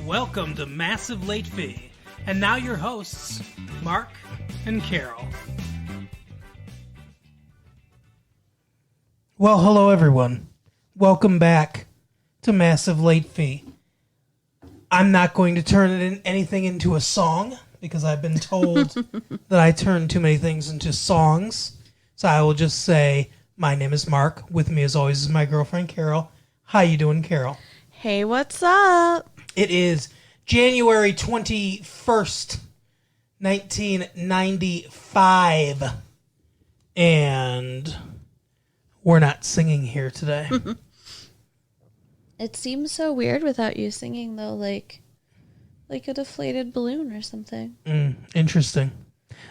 Welcome to Massive Late Fee. And now your hosts, Mark and Carol. Well, hello everyone. Welcome back to Massive Late Fee. I'm not going to turn anything into a song because I've been told that I turn too many things into songs. So I will just say, my name is Mark. With me as always is my girlfriend Carol. How you doing, Carol? Hey, what's up? It is January 21st, 1995. And we're not singing here today. It seems so weird without you singing, though, like a deflated balloon or something. Interesting.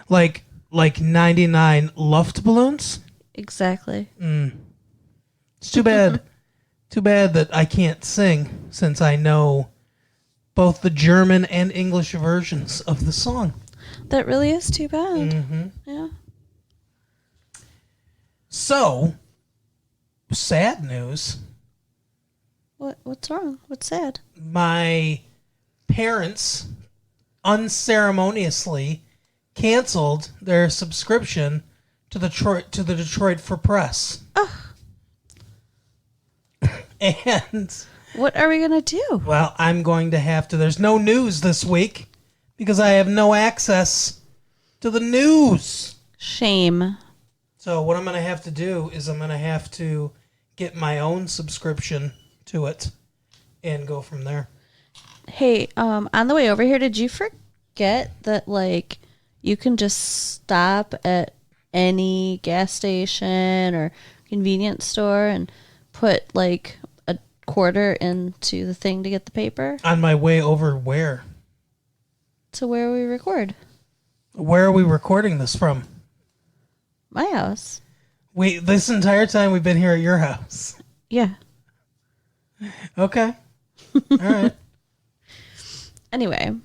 Like 99 Luft balloons? Exactly. It's too bad. Too bad that I can't sing since I know both the German and English versions of the song. That really is too bad. Mm-hmm. Yeah. So, sad news. What's wrong? What's sad? My parents unceremoniously canceled their subscription to the Detroit Free Press. Oh. And What are we going to do? well, I'm going to have to. There's no news this week because I have no access to the news. Shame. So what I'm going to have to do is I'm going to have to get my own subscription to it and go from there. Hey, on the way over here, did you forget that, like, you can just stop at any gas station or convenience store and put, like, a quarter into the thing to get the paper? On my way over where? To where we record. Where are we recording this from? My house. This entire time we've been here at your house. Yeah. Okay. All right. Anyway.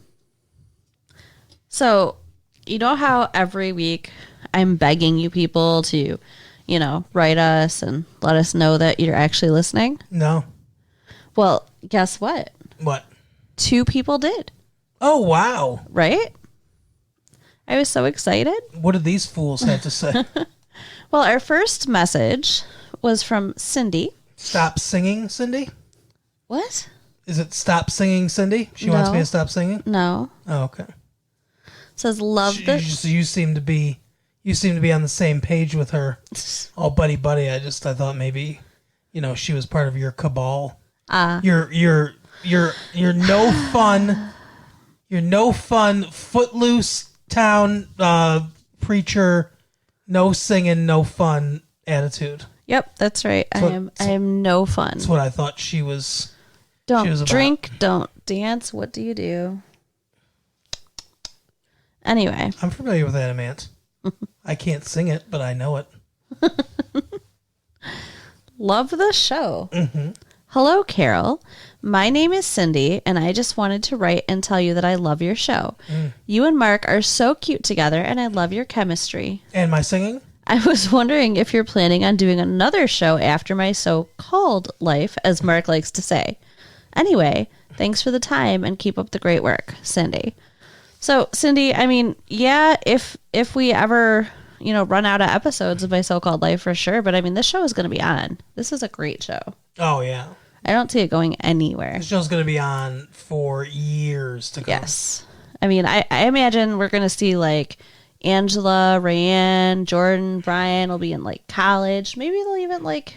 So, you know how every week I'm begging you people to, write us and let us know that you're actually listening? No. Well, guess what? What? 2 people did. Oh, wow. Right? I was so excited. What did these fools have to say? Well, our first message was from Cindy. Stop singing, Cindy? What? Is it stop singing, Cindy? She wants me No. to stop singing? No. Oh, okay. Says love this. You seem to be on the same page with her. Oh, buddy. I thought maybe, she was part of your cabal. You're no fun. You're no fun, footloose town preacher, no singing, no fun attitude. Yep, that's right. I am no fun. That's what I thought she was. Don't she was drink, don't dance. What do you do? Anyway. I'm familiar with Adamant. I can't sing it, but I know it. Love the show. Mm-hmm. Hello, Carol. My name is Cindy, and I just wanted to write and tell you that I love your show. You and Mark are so cute together, and I love your chemistry. And my singing? I was wondering if you're planning on doing another show after my so-called life, as Mark likes to say. Anyway, thanks for the time, and keep up the great work, Cindy. So, Cindy, I mean, yeah, if we ever, run out of episodes of my so-called life, for sure. But, I mean, this show is going to be on. This is a great show. Oh, yeah. I don't see it going anywhere. This show's going to be on for years to come. Yes. I mean, I imagine we're going to see, like, Angela, Rayanne, Jordan, Brian will be in, like, college. Maybe they'll even, like,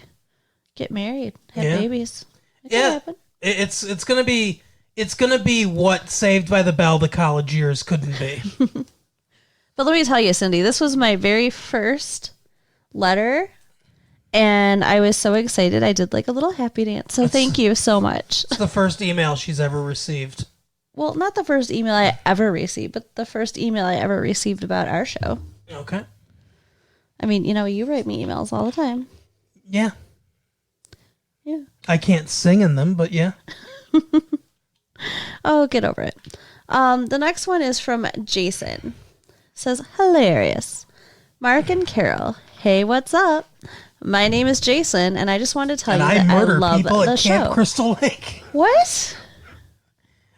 get married, have babies. It could happen. It's going to be... It's going to be what Saved by the Bell the college years couldn't be. But let me tell you, Cindy, this was my very first letter, and I was so excited. I did like a little happy dance. So thank you so much. It's the first email she's ever received. Well, not the first email I ever received, but the first email I ever received about our show. Okay. I mean, you write me emails all the time. Yeah. Yeah. I can't sing in them, but yeah. Oh, get over it. The next one is from Jason. Says, hilarious. Mark and Carol, hey, what's up? My name is Jason, and I just wanted to tell you that I love people the at show. Camp Crystal Lake. What?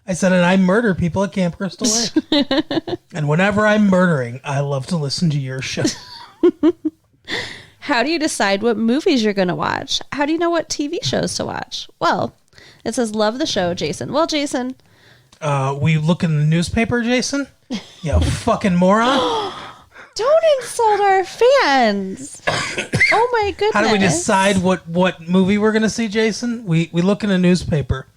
I said, and I murder people at Camp Crystal Lake. And whenever I'm murdering, I love to listen to your show. How do you decide what movies you're going to watch? How do you know what TV shows to watch? Well, it says, love the show, Jason. Well, Jason. We look in the newspaper, Jason? You fucking moron. Don't insult our fans. Oh, my goodness. How do we decide what movie we're going to see, Jason? We look in a newspaper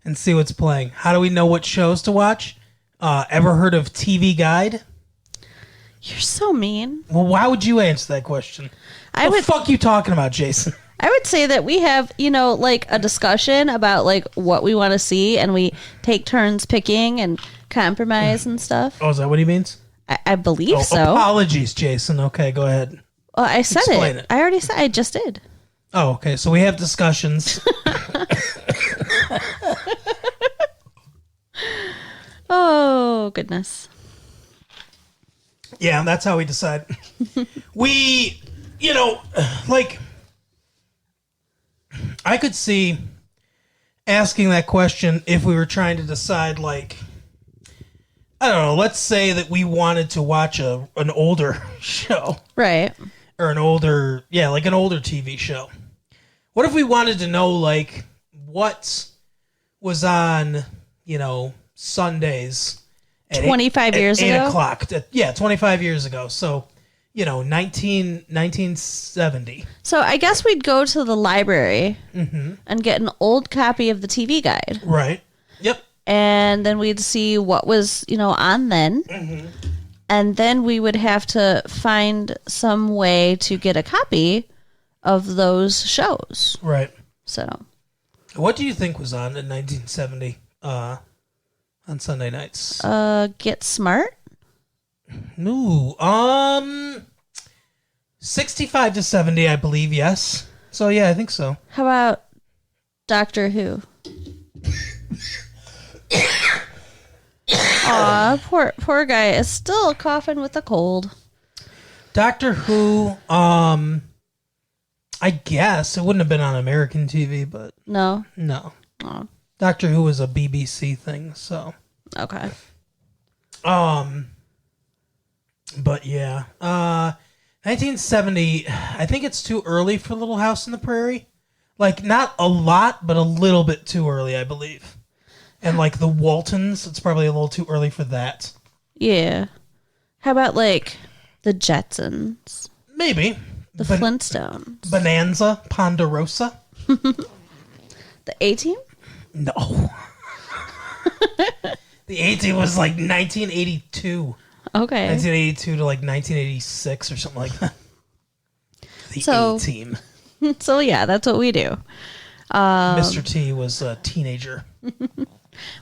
and see what's playing. How do we know what shows to watch? Ever heard of TV Guide? You're so mean. Well, why would you answer that question? What the fuck you talking about, Jason? I would say that we have, like a discussion about like what we want to see, and we take turns picking and compromise and stuff. Oh, is that what he means? I believe so. Apologies, Jason. Okay, go ahead. Well, I said Explain it. I already said. I just did. Oh, okay. So we have discussions. Oh, goodness. Yeah, that's how we decide. We, like, I could see asking that question if we were trying to decide, like, I don't know, let's say that we wanted to watch an older show. Right. Or an older TV show. What if we wanted to know, like, what was on, Sundays at 25 years ago? 8 o'clock. 25 years ago. So, 1970. So I guess we'd go to the library and get an old copy of the TV Guide. Right. Yep. And then we'd see what was, on then. Mm-hmm. And then we would have to find some way to get a copy of those shows. Right. So. What do you think was on in 1970 on Sunday nights? Get Smart? No. 65 to 70, I believe, yes. So, yeah, I think so. How about Doctor Who? Aw, poor guy is still coughing with a cold. Doctor Who, I guess. It wouldn't have been on American TV, but... No? No. Oh. Doctor Who is a BBC thing, so... Okay. But yeah. 1970, I think it's too early for Little House on the Prairie. Like, not a lot, but a little bit too early, I believe. And like the Waltons, it's probably a little too early for that. Yeah. How about like the Jetsons? Maybe. The Flintstones. Bonanza, Ponderosa. The A-Team? No. The A-Team was like 1982. Okay. 1982 to like 1986 or something like that. The A-Team. So yeah, that's what we do. Mr. T was a teenager.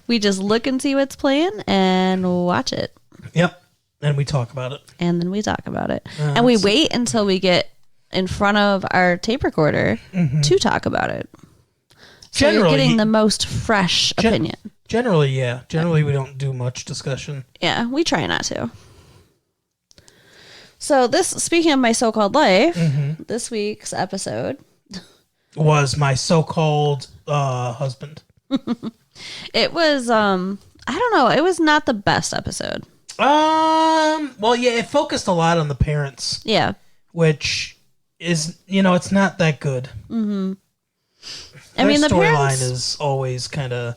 We just look and see what's playing and watch it. Yep. And we talk about it. And then we talk about it. And we wait until we get in front of our tape recorder to talk about it. So you're getting the most fresh opinion. Generally, yeah. Generally, we don't do much discussion. Yeah, we try not to. So speaking of my so-called life, this week's episode was my so-called husband. It was, I don't know, it was not the best episode. Well, yeah, it focused a lot on the parents. Yeah. Which is, it's not that good. Mm-hmm. I mean, the storyline is always kind of...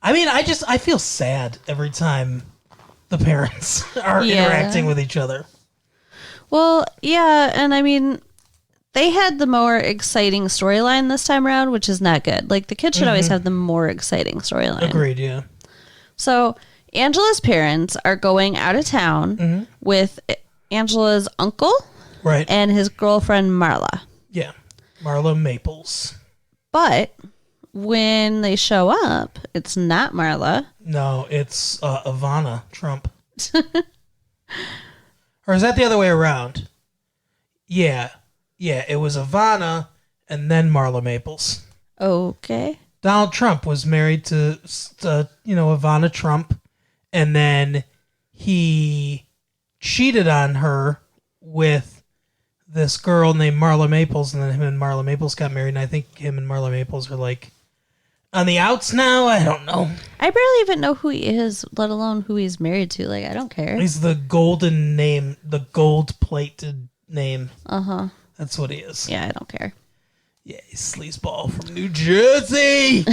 I mean, I feel sad every time the parents are interacting with each other. Well, yeah, and I mean, they had the more exciting storyline this time around, which is not good. Like, the kids should always have the more exciting storyline. Agreed, yeah. So, Angela's parents are going out of town with Angela's uncle and his girlfriend, Marla. Yeah, Marla Maples. But when they show up, it's not Marla. No, it's Ivana Trump. Or is that the other way around? Yeah, it was Ivana and then Marla Maples. Okay. Donald Trump was married to Ivana Trump, and then he cheated on her with this girl named Marla Maples, and then him and Marla Maples got married, and I think him and Marla Maples are like, On the outs now, I don't know. I barely even know who he is, let alone who he's married to. Like, I don't care. He's the golden name, the gold-plated name. Uh-huh. That's what he is. Yeah, I don't care. Yeah, he's sleazeball from New Jersey.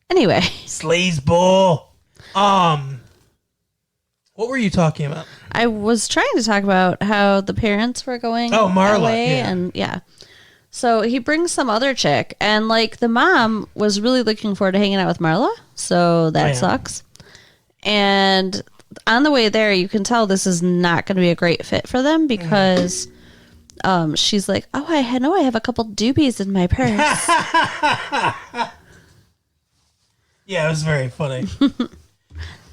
Anyway. Sleazeball. What were you talking about? I was trying to talk about how the parents were going Marla, away. yeah. And yeah. So he brings some other chick, and like the mom was really looking forward to hanging out with Marla, so that sucks. And on the way there, you can tell this is not going to be a great fit for them because she's like, "Oh, I have a couple doobies in my purse." Yeah, it was very funny.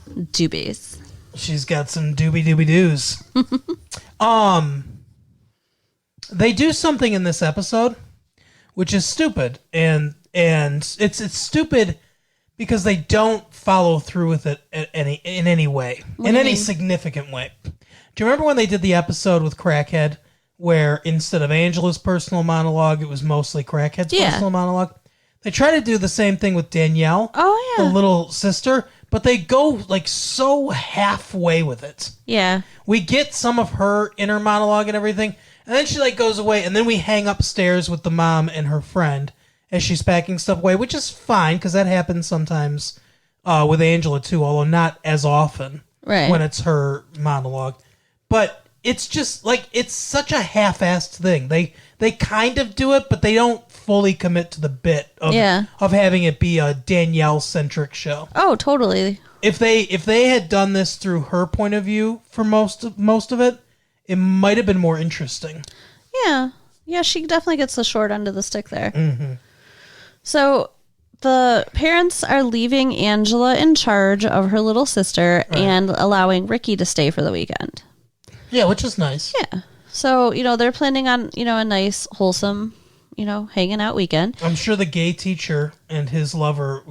Doobies. She's got some doobie doos. They do something in this episode, which is stupid, and it's stupid because they don't follow through with it in any way, in any significant way. Do you remember when they did the episode with Crackhead, where instead of Angela's personal monologue, it was mostly Crackhead's personal monologue? They try to do the same thing with Danielle, the little sister, but they go like so halfway with it. Yeah, we get some of her inner monologue and everything. And then she like goes away, and then we hang upstairs with the mom and her friend as she's packing stuff away, which is fine because that happens sometimes with Angela too, although not as often when it's her monologue. But it's just like it's such a half-assed thing. They kind of do it, but they don't fully commit to the bit of having it be a Danielle-centric show. Oh, totally. If they had done this through her point of view for most of it, it might have been more interesting. Yeah. Yeah, she definitely gets the short end of the stick there. Mm-hmm. So the parents are leaving Angela in charge of her little sister and allowing Ricky to stay for the weekend. Yeah, which is nice. Yeah. So, they're planning on, a nice, wholesome, hanging out weekend. I'm sure the gay teacher and his lover,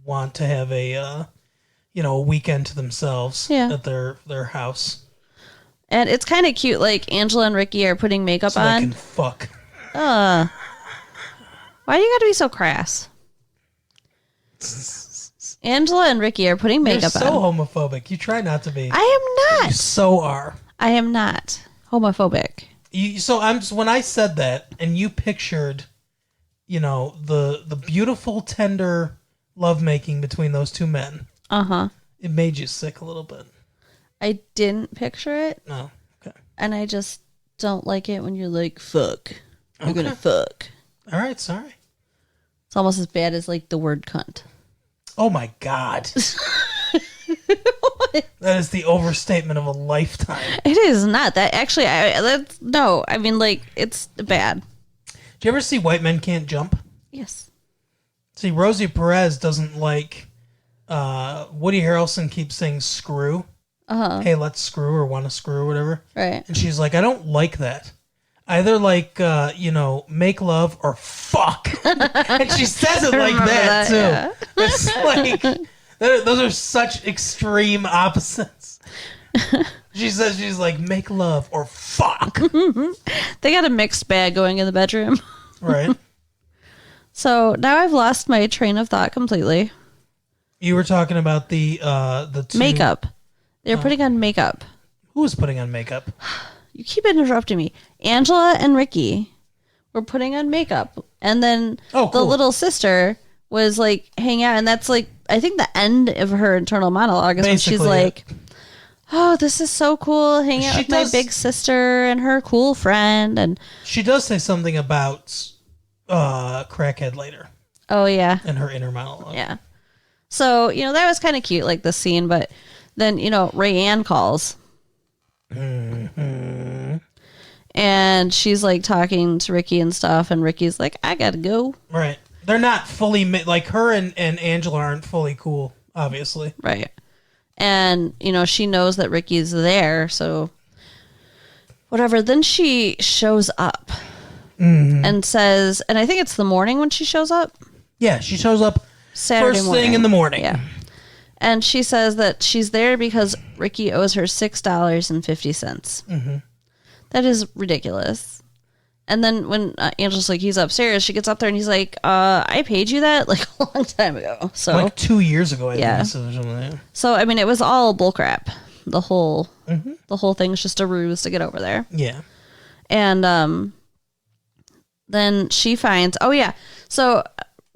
want to have a weekend to themselves at their house. And it's kind of cute, like Angela and Ricky are putting makeup so on. They can fuck. Why do you got to be so crass? Angela and Ricky are putting makeup on. You're so homophobic. You try not to be. I am not. You so are. I am not homophobic. When I said that, and you pictured, the beautiful, tender lovemaking between those two men. It made you sick a little bit. I didn't picture it. No. Okay. And I just don't like it when you're like, fuck. You're going to fuck. All right, sorry. It's almost as bad as like the word cunt. Oh my God. That is the overstatement of a lifetime. It is not. That actually, it's bad. Do you ever see White Men Can't Jump? Yes. See, Rosie Perez doesn't like Woody Harrelson keeps saying screw. Hey, let's screw or want to screw or whatever. Right. And she's like, I don't like that. Either like, make love or fuck. And she says it like that too. Yeah. It's like, those are such extreme opposites. She says, she's like, make love or fuck. They got a mixed bag going in the bedroom. Right. So now I've lost my train of thought completely. You were talking about the two... makeup. They're putting on makeup. Who was putting on makeup? You keep interrupting me. Angela and Ricky were putting on makeup. And then the little sister was like hanging out. And that's like, I think the end of her internal monologue is basically, when she's like, oh, this is so cool. Hanging out with my big sister and her cool friend. And she does say something about Crackhead later. Oh, yeah. In her inner monologue. Yeah. So, that was kind of cute, like the scene. But then, Rayanne calls. Mm-hmm. And she's like talking to Ricky and stuff. And Ricky's like, I got to go. Right. They're not fully, like her and Angela aren't fully cool, obviously. Right. And, she knows that Ricky's there. So, whatever. Then she shows up and says, and I think it's the morning when she shows up. Yeah, she shows up Saturday first morning. Thing in the morning. Yeah. And she says that she's there because Ricky owes her $6.50. Mm-hmm. That is ridiculous. And then when Angela's like, he's upstairs, she gets up there and he's like, I paid you that like a long time ago. So like 2 years ago, I yeah. think. Yeah. So, I mean, it was all bullcrap. The whole thing's just a ruse to get over there. Yeah. And then she finds, so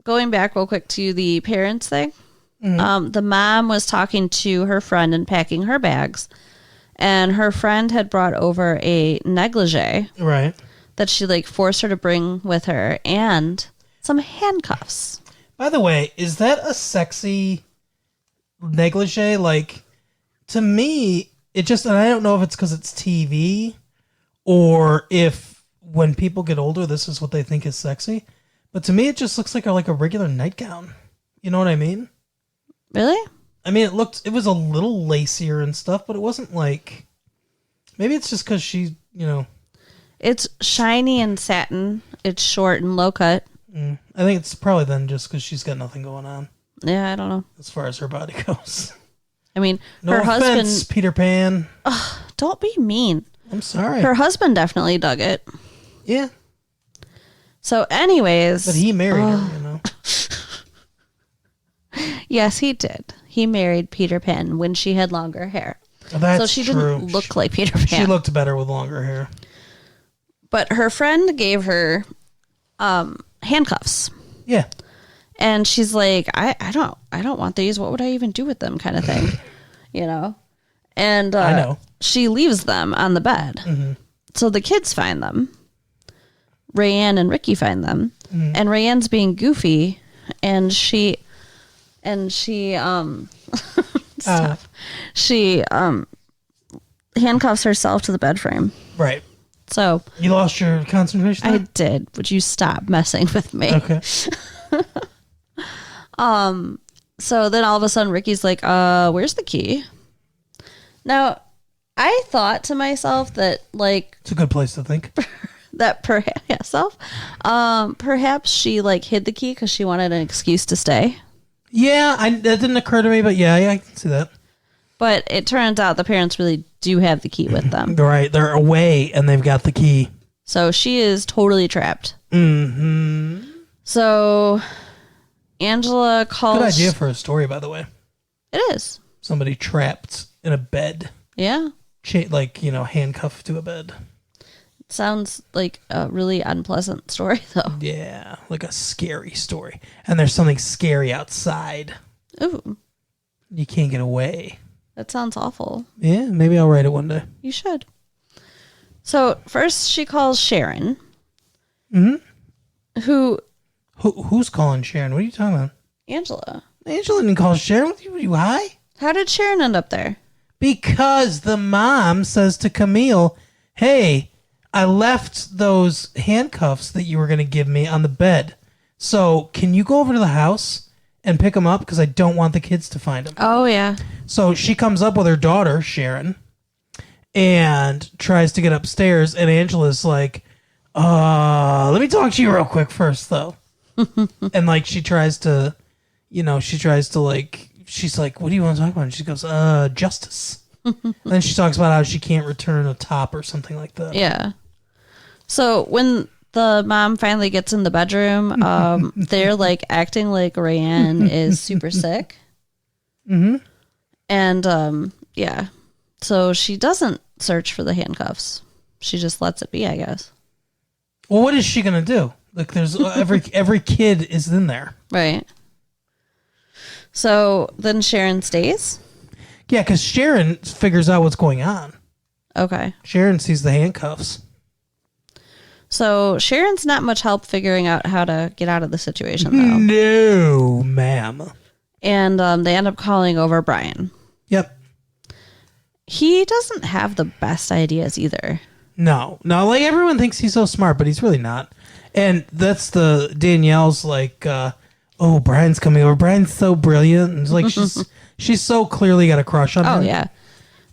going back real quick to the parents thing, the mom was talking to her friend and packing her bags, and her friend had brought over a negligee. Right. That she like forced her to bring with her, and some handcuffs. By the way, is that a sexy negligee? Like, to me, it just, and I don't know if it's because it's TV or if when people get older, this is what they think is sexy. But to me, it just looks like a regular nightgown. You know what I mean? Really? I mean, it was a little lacier and stuff, but it wasn't like, maybe it's just because she, It's shiny and satin. It's short and low cut. I think it's probably then just because she's got nothing going on. Yeah, I don't know. As far as her body goes. I mean, no her offense, husband... Peter Pan. Don't be mean. I'm sorry. Her husband definitely dug it. Yeah. So anyways... But he married her, Yes, he did. He married Peter Pan when she had longer hair. That's so she true. didn't look like Peter Pan. She looked better with longer hair. But her friend gave her handcuffs. Yeah. And she's like, I don't want these. What would I even do with them, kind of thing. And I know. She leaves them on the bed. Mm-hmm. So the kids find them. Rayanne and Ricky find them. Mm-hmm. And Rayanne's being goofy, and she stop. She handcuffs herself to the bed frame. Right. So you lost your concentration there? I did. Would you stop messing with me? Okay. So then all of a sudden Ricky's like, where's the key? Now, I thought to myself that like it's a good place to think. That perhaps she like hid the key because she wanted an excuse to stay. Yeah, that didn't occur to me, but yeah, I can see that. But it turns out the parents really do have the key with them. Right, they're away and they've got the key. So she is totally trapped. Mm-hmm. So Angela calls... Good idea for a story, by the way. It is. Somebody trapped in a bed. Yeah. Handcuffed to a bed. Sounds like a really unpleasant story, though. Yeah, like a scary story. And there's something scary outside. Ooh. You can't get away. That sounds awful. Yeah, maybe I'll write it one day. You should. So first she calls Sharon. Mm-hmm. Who's calling Sharon? What are you talking about? Angela. Angela didn't call Sharon. Were you high? How did Sharon end up there? Because the mom says to Camille, hey, I left those handcuffs that you were going to give me on the bed. So can you go over to the house and pick them up? Because I don't want the kids to find them. Oh, yeah. So she comes up with her daughter, Sharon, and tries to get upstairs. And Angela's like, let me talk to you real quick first, though. And like she tries to, she's like, what do you want to talk about? And she goes, justice. And then she talks about how she can't return a top or something like that. Yeah. So when the mom finally gets in the bedroom, they're like acting like Rayanne is super sick. Mm-hmm. And yeah. So she doesn't search for the handcuffs. She just lets it be, I guess. Well, what is she gonna do? Like, there's every kid is in there, right? So then Sharon stays. Yeah, because Sharon figures out what's going on. Okay. Sharon sees the handcuffs. So Sharon's not much help figuring out how to get out of the situation, though. No, ma'am. And they end up calling over Brian. Yep. He doesn't have the best ideas either. No, like everyone thinks he's so smart, but he's really not. And that's the Danielle's like, oh, Brian's coming over. Brian's so brilliant. And it's like she's so clearly got a crush on him. Oh yeah.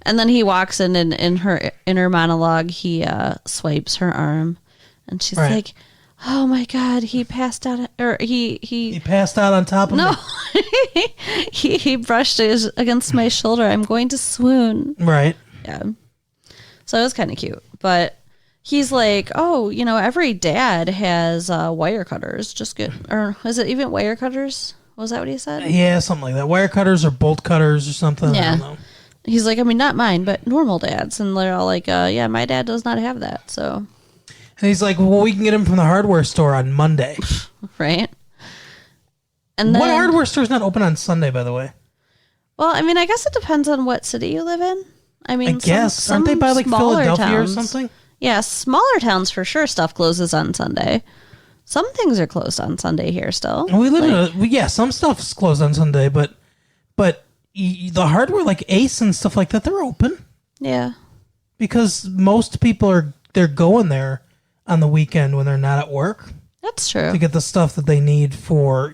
And then he walks in and in her inner monologue, he swipes her arm, and she's like, "Oh my God, he passed out, or he passed out on top of me." No, he brushed against my shoulder. I'm going to swoon. Right. Yeah. So it was kind of cute, but he's like, oh, every dad has wire cutters. Or is it even wire cutters? Was that what he said? Yeah, something like that. Wire cutters or bolt cutters or something. Yeah. I don't know. He's like, I mean, not mine, but normal dads. And they're all like, yeah, my dad does not have that. So. And he's like, well, we can get him from the hardware store on Monday. Right. And then, what hardware store is not open on Sunday, by the way? Well, I mean, I guess it depends on what city you live in. I mean, I guess. Aren't they by like Philadelphia towns, or something? Yeah, smaller towns for sure stuff closes on Sunday. Some things are closed on Sunday here still. We live in some stuff's closed on Sunday, but the hardware like Ace and stuff like that, they're open. Yeah. Because most people they're going there on the weekend when they're not at work. That's true. To get the stuff that they need for,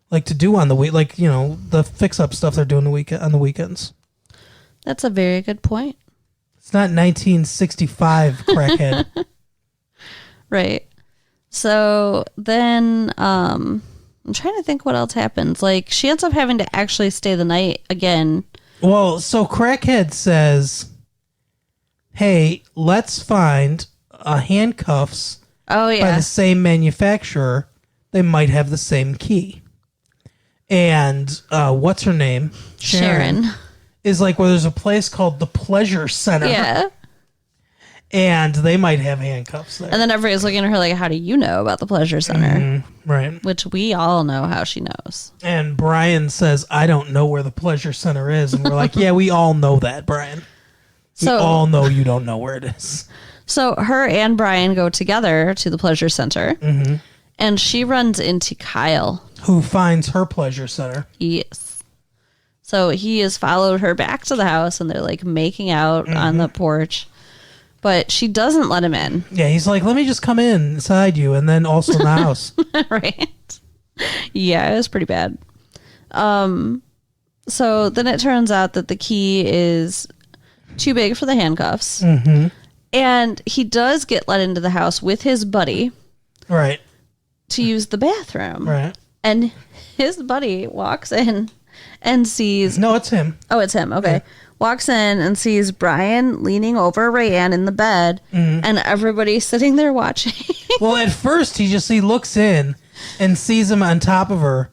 like to do on the week, like, the fix-up stuff they're doing on the weekends. That's a very good point. It's not 1965, crackhead. Right. So then I'm trying to think what else happens. Like, she ends up having to actually stay the night again. Well, so crackhead says, hey, let's find handcuffs by the same manufacturer. They might have the same key. And what's her name? Sharon. Is like where there's a place called the Pleasure Center. Yeah. And they might have handcuffs there. And then everybody's looking at her like, how do you know about the Pleasure Center? Right. Which we all know how she knows. And Brian says, I don't know where the Pleasure Center is. And we're like, yeah, we all know that, Brian. We all know you don't know where it is. So her and Brian go together to the Pleasure Center. Mm-hmm. And she runs into Kyle. Who finds her Pleasure Center. Yes. So he has followed her back to the house and they're like making out on the porch. But she doesn't let him in. Yeah, he's like, let me just come inside you and then also in the house. Right. Yeah, it was pretty bad. So then it turns out that the key is too big for the handcuffs. Mm-hmm. And he does get let into the house with his buddy. Right. To use the bathroom. Right. And his buddy walks in and sees... No, it's him. Oh, it's him. Okay. Yeah. Walks in and sees Brian leaning over Rayanne in the bed and everybody sitting there watching. Well, at first he looks in and sees him on top of her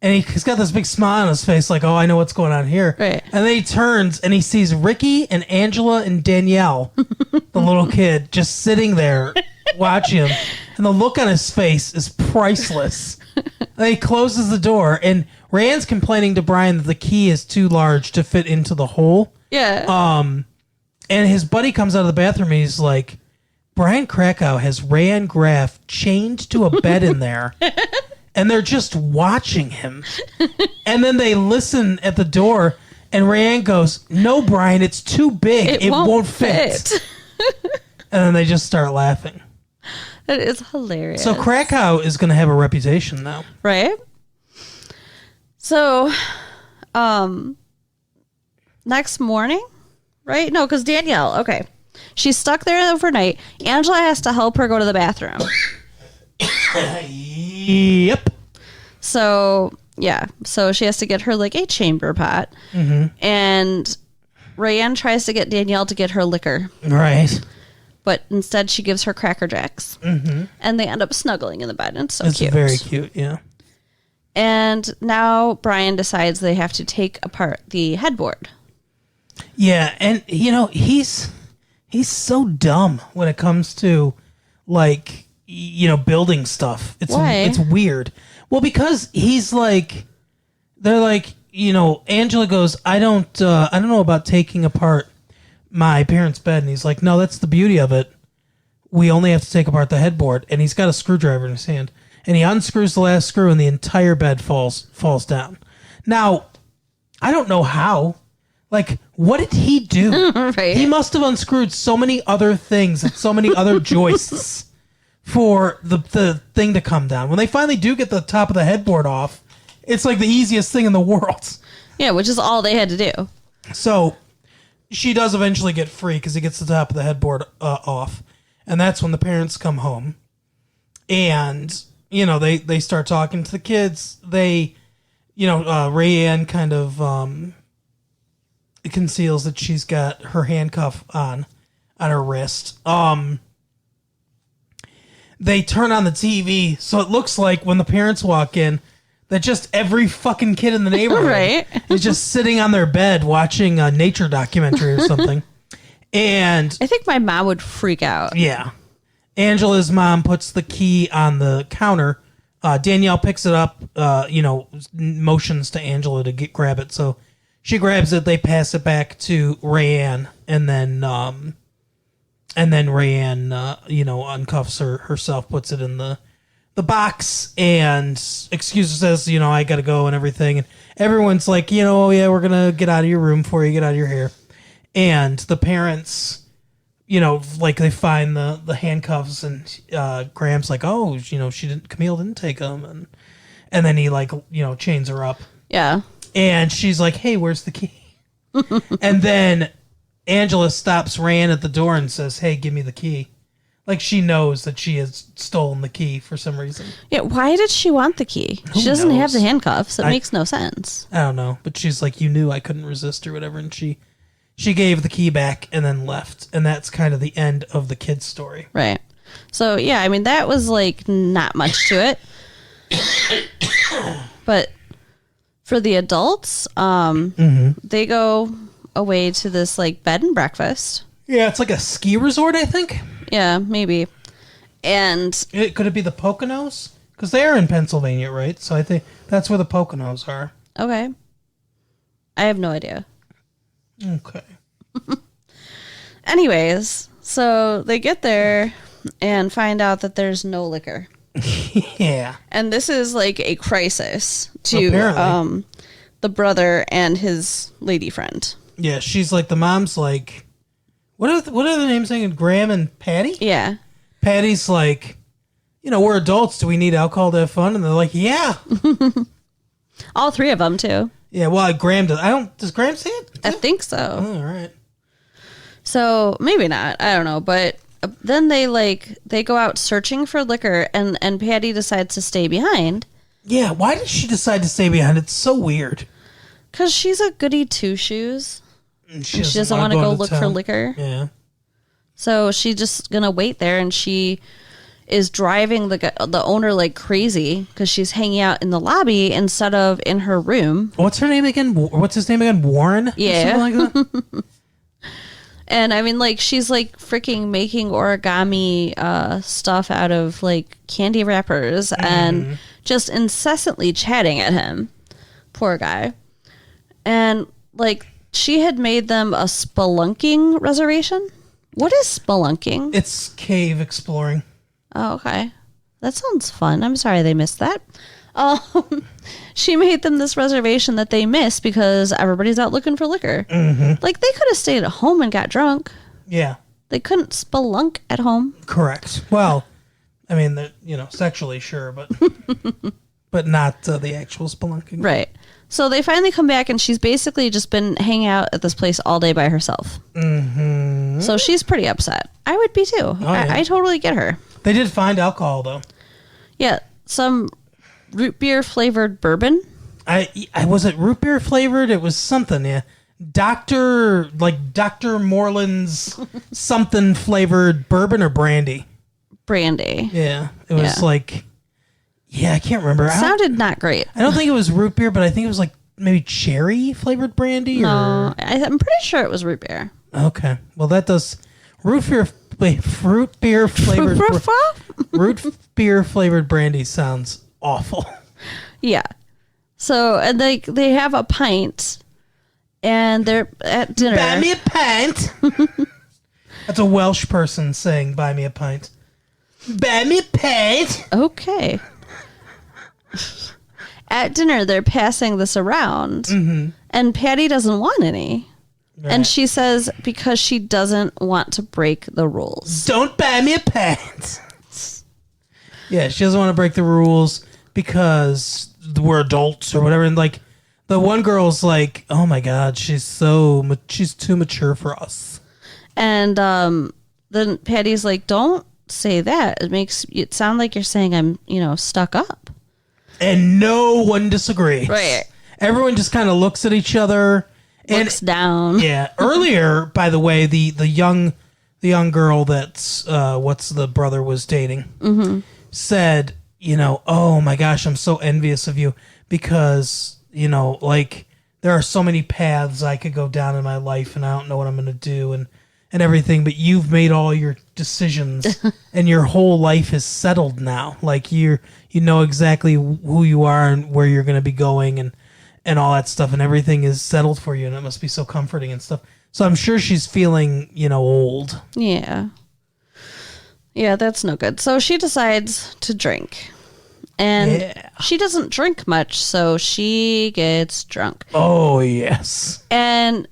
and he's got this big smile on his face like, oh, I know what's going on here. Right. And then he turns and he sees Ricky and Angela and Danielle, the little kid, just sitting there watching him. And the look on his face is priceless. Then he closes the door and Rand's complaining to Brian that the key is too large to fit into the hole. Yeah. And his buddy comes out of the bathroom and he's like, Brian Krakow has Rand Graff chained to a bed in there. And they're just watching him. And then they listen at the door and Rand goes, no, Brian, it's too big. It won't fit. And then they just start laughing. That is hilarious. So Krakow is going to have a reputation now. Right? So, next morning, right? No, because Danielle, okay. She's stuck there overnight. Angela has to help her go to the bathroom. Yep. So, yeah. So she has to get her like a chamber pot. Mm-hmm. And Rayanne tries to get Danielle to get her liquor. Right. But instead she gives her Cracker Jacks. Mm-hmm. And they end up snuggling in the bed. And it's so cute. It's very cute, yeah. And now Brian decides they have to take apart the headboard. Yeah, and he's so dumb when it comes to like building stuff. Why? It's weird. Well, because he's like, they're like, Angela goes, I don't know about taking apart my parents' bed, and he's like, no, that's the beauty of it. We only have to take apart the headboard, and he's got a screwdriver in his hand. And he unscrews the last screw and the entire bed falls down. Now, I don't know how. Like, what did he do? Right. He must have unscrewed so many other things and so many other joists for the thing to come down. When they finally do get the top of the headboard off, it's like the easiest thing in the world. Yeah, which is all they had to do. So, she does eventually get free because he gets the top of the headboard off. And that's when the parents come home. And... they start talking to the kids. They, Rayanne kind of conceals that she's got her handcuff on her wrist. they turn on the TV, so it looks like when the parents walk in, that just every fucking kid in the neighborhood Right. is just sitting on their bed watching a nature documentary or something. And I think my mom would freak out. yeah, Angela's mom puts the key on the counter. Danielle picks it up, motions to Angela to grab it. So she grabs it. They pass it back to Rayanne, and then Rayanne, uncuffs herself, puts it in the box, and excuses says, I got to go and everything. And everyone's like, oh yeah, we're gonna get out of your room for you, get out of your hair. And the parents, they find the handcuffs, and Graham's like, oh, Camille didn't take them, and then he chains her up. Yeah. And she's like, hey, where's the key? And then Angela stops Rand at the door and says, hey, give me the key. Like, she knows that she has stolen the key for some reason. Yeah, why did she want the key? She doesn't have the handcuffs. It makes no sense. I don't know. But she's like, you knew I couldn't resist or whatever. And she gave the key back and then left. And that's kind of the end of the kid's story. Right. So, yeah, I mean, that was, not much to it. But for the adults, they go away to this, bed and breakfast. Yeah, it's like a ski resort, I think. Yeah, maybe. And could it be the Poconos? Because they are in Pennsylvania, right? So I think that's where the Poconos are. Okay. I have no idea. Okay. Anyways, so they get there and find out that there's no liquor. Yeah. And this is a crisis to the brother and his lady friend. Yeah, she's like, the mom's like, what are the names saying? Graham and Patty? Yeah. Patty's like, we're adults. Do we need alcohol to have fun? And they're like, yeah. All three of them, too. Yeah, well, Graham does. Does Graham say it? I think so. Oh, all right. So, maybe not. I don't know. But then they go out searching for liquor, and Patty decides to stay behind. Yeah, why did she decide to stay behind? It's so weird. Because she's a goody two-shoes. She doesn't want to go look for liquor. Yeah. So she's just going to wait there, and she is driving the owner like crazy because she's hanging out in the lobby instead of in her room. What's her name again? What's his name again? Warren? Yeah. Or something like that? And I mean, she's freaking making origami stuff out of candy wrappers and just incessantly chatting at him. Poor guy. And she had made them a spelunking reservation. What is spelunking? It's cave exploring. Oh, okay. That sounds fun. I'm sorry they missed that. She made them this reservation that they missed because everybody's out looking for liquor. Mm-hmm. They could have stayed at home and got drunk. Yeah. They couldn't spelunk at home. Correct. Well, I mean, sexually, sure, but but not the actual spelunking. Right. So they finally come back, and she's basically just been hanging out at this place all day by herself. Mm-hmm. So she's pretty upset. I would be too. Oh, yeah. I totally get her. They did find alcohol, though. Yeah, some root beer flavored bourbon. I was it root beer flavored? It was something, yeah. Dr. Moreland's something flavored bourbon or brandy. Brandy. Yeah, it was I can't remember. Sounded not great. I don't think it was root beer, but I think it was maybe cherry flavored brandy. No, I'm pretty sure it was root beer. Okay, well that does root beer flavored brandy sounds awful. Yeah. So and they have a pint, and they're at dinner. Buy me a pint. That's a Welsh person saying, "Buy me a pint." Buy me a pint. Okay. At dinner, they're passing this around, and Patty doesn't want any. Right. And she says because she doesn't want to break the rules. Don't buy me a pint. Yeah, she doesn't want to break the rules because we're adults or whatever. And the one girl's like, oh my God, she's too mature for us. And then Patty's like, don't say that. It makes it sound like you're saying I'm, stuck up. And no one disagrees. Right. Everyone just kind of looks at each other. Looks down. Yeah. Earlier, by the way, the young the young girl that's what's the brother was dating, said, oh my gosh, I'm so envious of you because, like there are so many paths I could go down in my life and I don't know what I'm going to do and everything, but you've made all your decisions and your whole life is settled now. Like you know exactly who you are and where you're going to be going and all that stuff, and everything is settled for you, and it must be so comforting and stuff. So I'm sure she's feeling, old. Yeah. Yeah, that's no good. So she decides to drink. And she doesn't drink much, so she gets drunk. Oh, yes. And,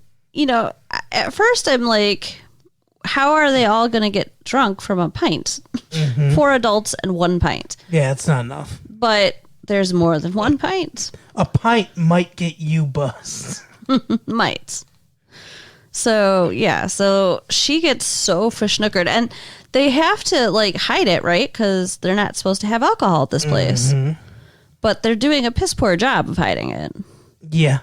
at first I'm like, how are they all going to get drunk from a pint? 4 adults and 1 pint. Yeah, it's not enough. But there's more than 1 pint. A pint might get you buzzed. Might. So, yeah. So she gets so snookered. And they have to, hide it, right? Because they're not supposed to have alcohol at this place. But they're doing a piss poor job of hiding it. Yeah.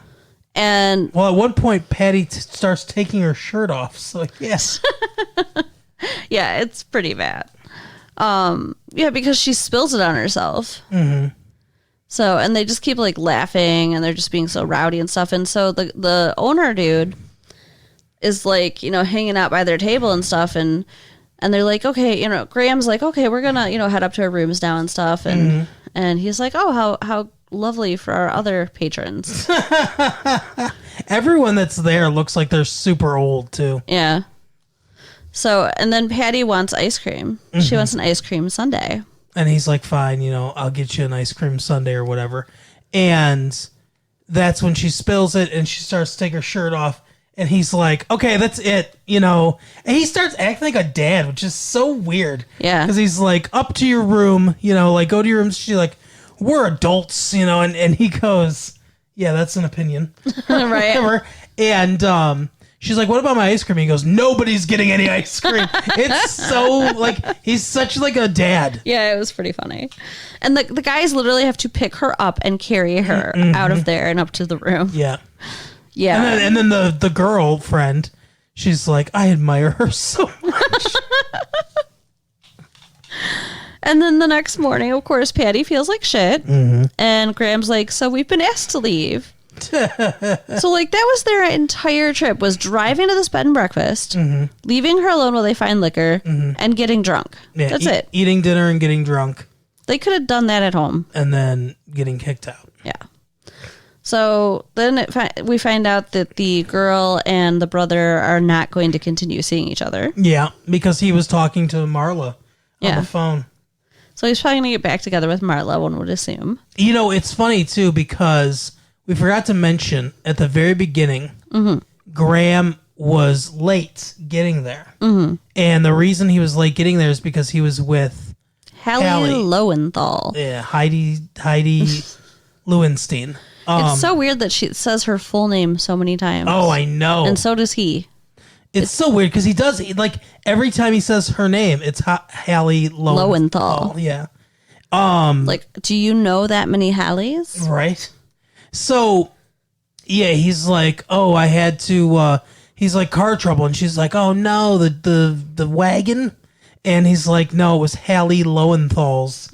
And well, at one point, Patty starts taking her shirt off. So, yes. Yeah, it's pretty bad. Yeah, because she spills it on herself. So, and they just keep laughing and they're just being so rowdy and stuff. And so the owner dude is hanging out by their table and stuff. And they're like, okay, Graham's like, okay, we're going to, head up to our rooms now and stuff. And, and he's like, oh, how lovely for our other patrons. Everyone that's there looks like they're super old too. Yeah. So, and then Patty wants ice cream. She wants an ice cream sundae. And he's like, fine, I'll get you an ice cream sundae or whatever. And that's when she spills it and she starts to take her shirt off. And he's like, okay, that's it, And he starts acting like a dad, which is so weird. Yeah. Because he's like, up to your room, go to your room. She's like, we're adults, and he goes, yeah, that's an opinion. Right. And she's like, what about my ice cream? He goes, nobody's getting any ice cream. It's so, he's such a dad. Yeah, it was pretty funny. And the guys literally have to pick her up and carry her out of there and up to the room. Yeah. Yeah. And then the girlfriend, she's like, I admire her so much. And then the next morning, of course, Patty feels like shit. And Graham's like, so we've been asked to leave. So, that was their entire trip, was driving to this bed and breakfast, leaving her alone while they find liquor, and getting drunk. Yeah, that's it. Eating dinner and getting drunk. They could have done that at home. And then getting kicked out. Yeah. So then we find out that the girl and the brother are not going to continue seeing each other. Yeah, because he was talking to Marla on the phone. So he's probably going to get back together with Marla, one would assume. It's funny, too, because we forgot to mention at the very beginning, Graham was late getting there. And the reason he was late getting there is because he was with Hallie Lowenthal. Yeah, Heidi Lowenstein. It's so weird that she says her full name so many times. Oh, I know. And so does he. It's so weird because he does, every time he says her name, it's Hallie Lowenthal. Yeah. Do you know that many Hallies? Right. So, yeah, he's like, oh, I had to, he's like, car trouble. And she's like, oh, no, the wagon. And he's like, no, it was Hallie Lowenthal's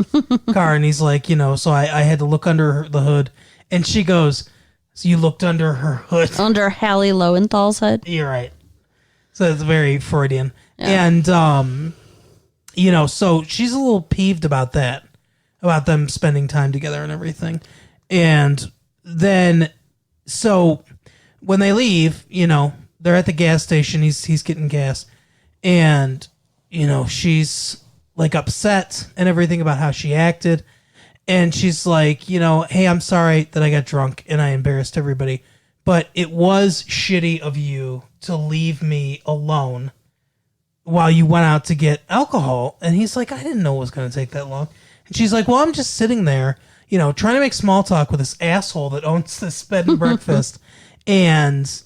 car. And he's like, so I had to look under the hood. And she goes, so you looked under her hood? Under Hallie Lowenthal's hood? You're right. So it's very Freudian. Yeah. And, so she's a little peeved about that, about them spending time together and everything. And then, so when they leave, they're at the gas station. He's getting gas. And, she's upset and everything about how she acted. And she's like, hey, I'm sorry that I got drunk and I embarrassed everybody. But it was shitty of you to leave me alone while you went out to get alcohol. And he's like, I didn't know it was going to take that long. And she's like, well, I'm just sitting there, trying to make small talk with this asshole that owns this bed and breakfast and,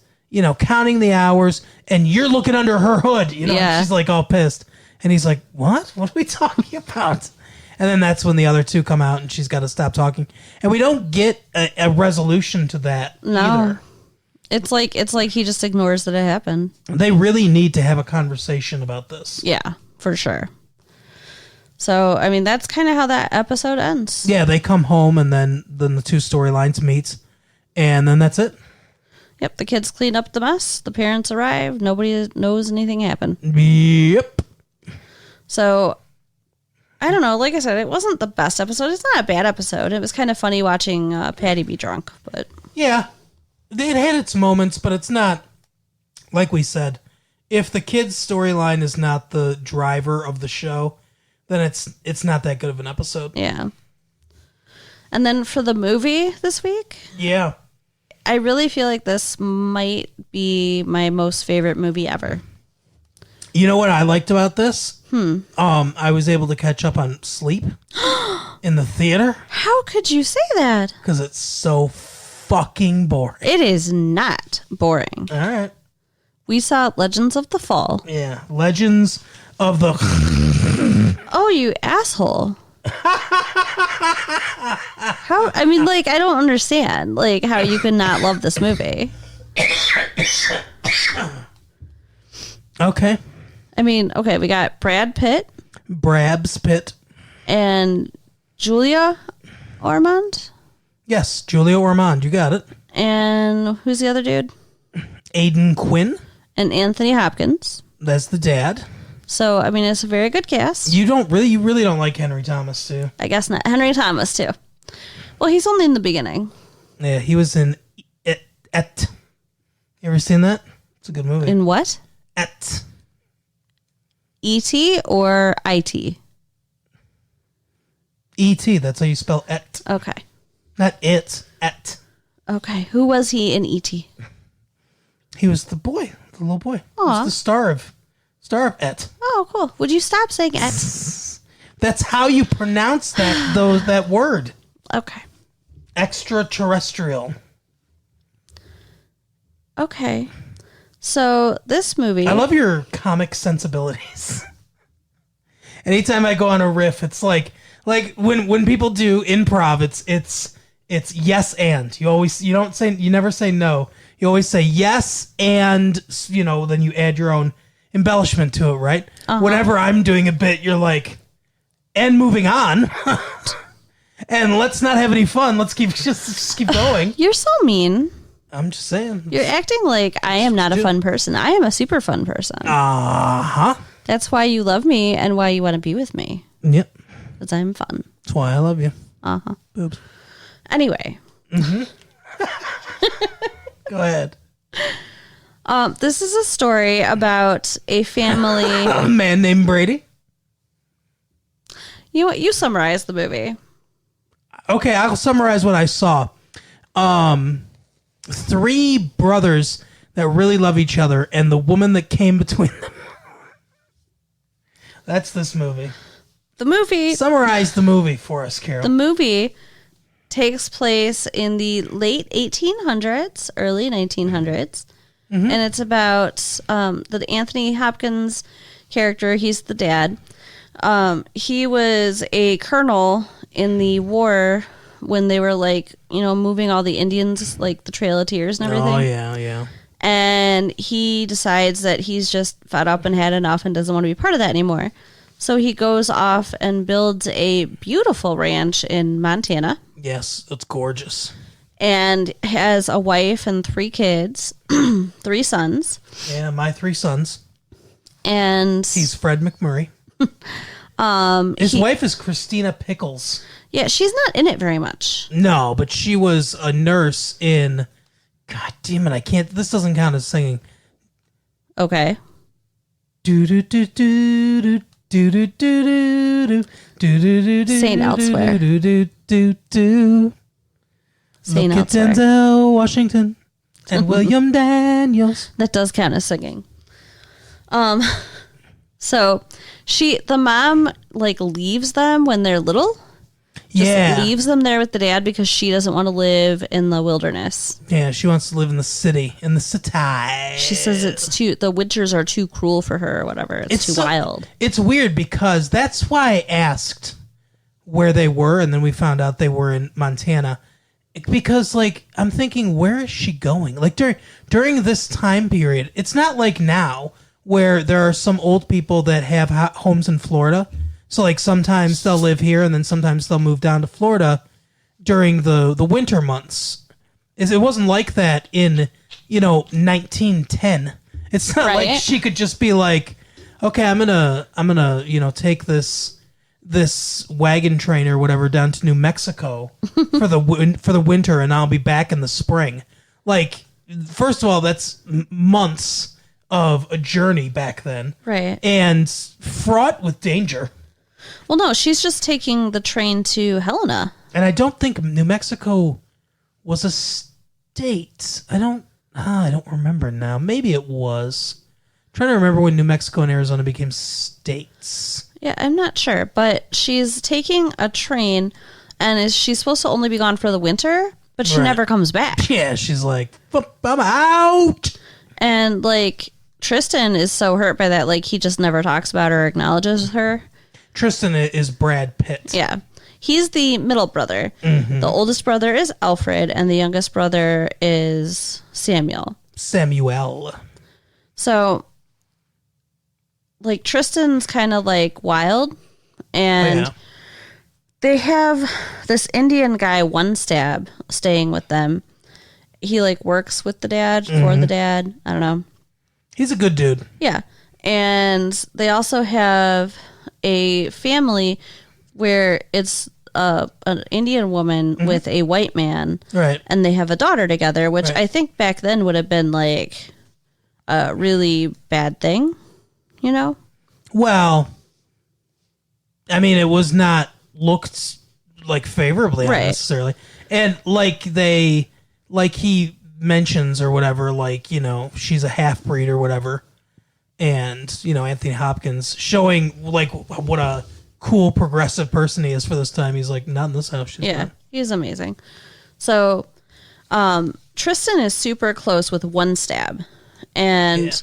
counting the hours. And you're looking under her hood, Yeah. And she's like all pissed. And he's like, what? What are we talking about? And then that's when the other two come out and she's got to stop talking. And we don't get a resolution to that either. It's like he just ignores that it happened. They really need to have a conversation about this. Yeah, for sure. So, I mean, that's kind of how that episode ends. Yeah, they come home and then the two storylines meet, and then that's it. Yep, the kids clean up the mess. The parents arrive. Nobody knows anything happened. Yep. So, I don't know. Like I said, it wasn't the best episode. It's not a bad episode. It was kind of funny watching Patty be drunk, but yeah, it had its moments, but it's not, like we said, if the kids' storyline is not the driver of the show, then it's not that good of an episode. Yeah. And then for the movie this week, yeah, I really feel like this might be my most favorite movie ever. You know what I liked about this? I was able to catch up on sleep in the theater. How could you say that? Because it's so fucking boring. It is not boring. All right. We saw Legends of the Fall. Yeah, Legends of the... Oh, you asshole. How? I mean, like, I don't understand, like, how you could not love this movie. Okay. I mean, okay, we got Brad Pitt. Brabs Pitt. And Julia Ormond. Yes, Julia Ormond, you got it. And who's the other dude? Aiden Quinn. And Anthony Hopkins. That's the dad. So, I mean, it's a very good cast. You really don't like Henry Thomas, too. I guess not. Henry Thomas, too. Well, he's only in the beginning. Yeah, he was in Et. You ever seen that? It's a good movie. In what? Et. E.T. or I.T.? E.T., that's how you spell Et. Okay. Not it, Et. Okay. Who was he in E.T.? He was the boy, the little boy. He was the star of Et. Oh, cool. Would you stop saying Et? That's how you pronounce that word. Okay. Extraterrestrial. Okay. So this movie... I love your comic sensibilities. Anytime I go on a riff, it's like when people do improv, it's yes and. You never say no. You always say yes and, then you add your own embellishment to it, right? Uh-huh. Whenever I'm doing a bit, you're like, and moving on. And let's not have any fun. Let's just keep going. You're so mean. I'm just saying. You're acting like I am not a fun person. I am a super fun person. Uh-huh. That's why you love me and why you want to be with me. Yep. Because I'm fun. That's why I love you. Uh-huh. Boobs. Anyway. Mm-hmm. Go ahead. This is a story about a family. A man named Brady. You know what? You summarize the movie. Okay, I'll summarize what I saw. 3 brothers that really love each other, and the woman that came between them. That's this movie. The movie... Summarize the movie for us, Carol. The movie takes place in the late 1800s, early 1900s. Mm-hmm. And it's about the Anthony Hopkins character. He's the dad. He was a colonel in the war when they were moving all the Indians, like the Trail of Tears and everything. Oh, yeah. And he decides that he's just fed up and had enough and doesn't want to be part of that anymore. So he goes off and builds a beautiful ranch in Montana. Yes, it's gorgeous. And has a wife and 3 kids, 3 sons. Yeah, my 3 sons. And he's Fred McMurray. His wife is Christina Pickles. Yeah, she's not in it very much. No, but she was a nurse in... God damn it, I can't... This doesn't count as singing. Okay. Saint Elsewhere. Look at Denzel Washington and William Daniels. That does count as singing. So the mom leaves them when they're little. Just leaves them there with the dad because she doesn't want to live in the wilderness. Yeah, she wants to live in the city, in the city. She says the winters are too cruel for her or whatever. It's too wild. It's weird because that's why I asked where they were, and then we found out they were in Montana. because like I'm thinking, where is she going? Like during this time period, it's not like now where there are some old people that have homes in Florida. So like sometimes they'll live here and then sometimes they'll move down to Florida during the winter months. It wasn't like that in 1910. It's not like she could just be like, okay, I'm gonna take this wagon train or whatever down to New Mexico for the winter, and I'll be back in the spring. Like, first of all, that's months of a journey back then, right? And fraught with danger. Well, no, she's just taking the train to Helena, and I don't think New Mexico was a state. I don't remember now. Maybe it was. I'm trying to remember when New Mexico and Arizona became states. Yeah, I'm not sure, but she's taking a train, and she's supposed to only be gone for the winter, but she never comes back. Yeah, she's like, I'm out. And like Tristan is so hurt by that, like he just never talks about her or acknowledges her. Tristan is Brad Pitt. Yeah. He's the middle brother. Mm-hmm. The oldest brother is Alfred, and the youngest brother is Samuel. So, like, Tristan's kind of, like, wild, and they have this Indian guy, One Stab, staying with them. He, like, works with the dad, for the dad. I don't know. He's a good dude. Yeah. And they also have a family where it's an Indian woman with a white man. Right. And they have a daughter together, which I think back then would have been like a really bad thing, you know? Well, I mean, it was not looked like favorably necessarily. And like he mentions or whatever, like, she's a half-breed or whatever. And, Anthony Hopkins showing like what a cool progressive person he is for this time. He's like, not in this house. She's not. He's amazing. So Tristan is super close with One Stab, and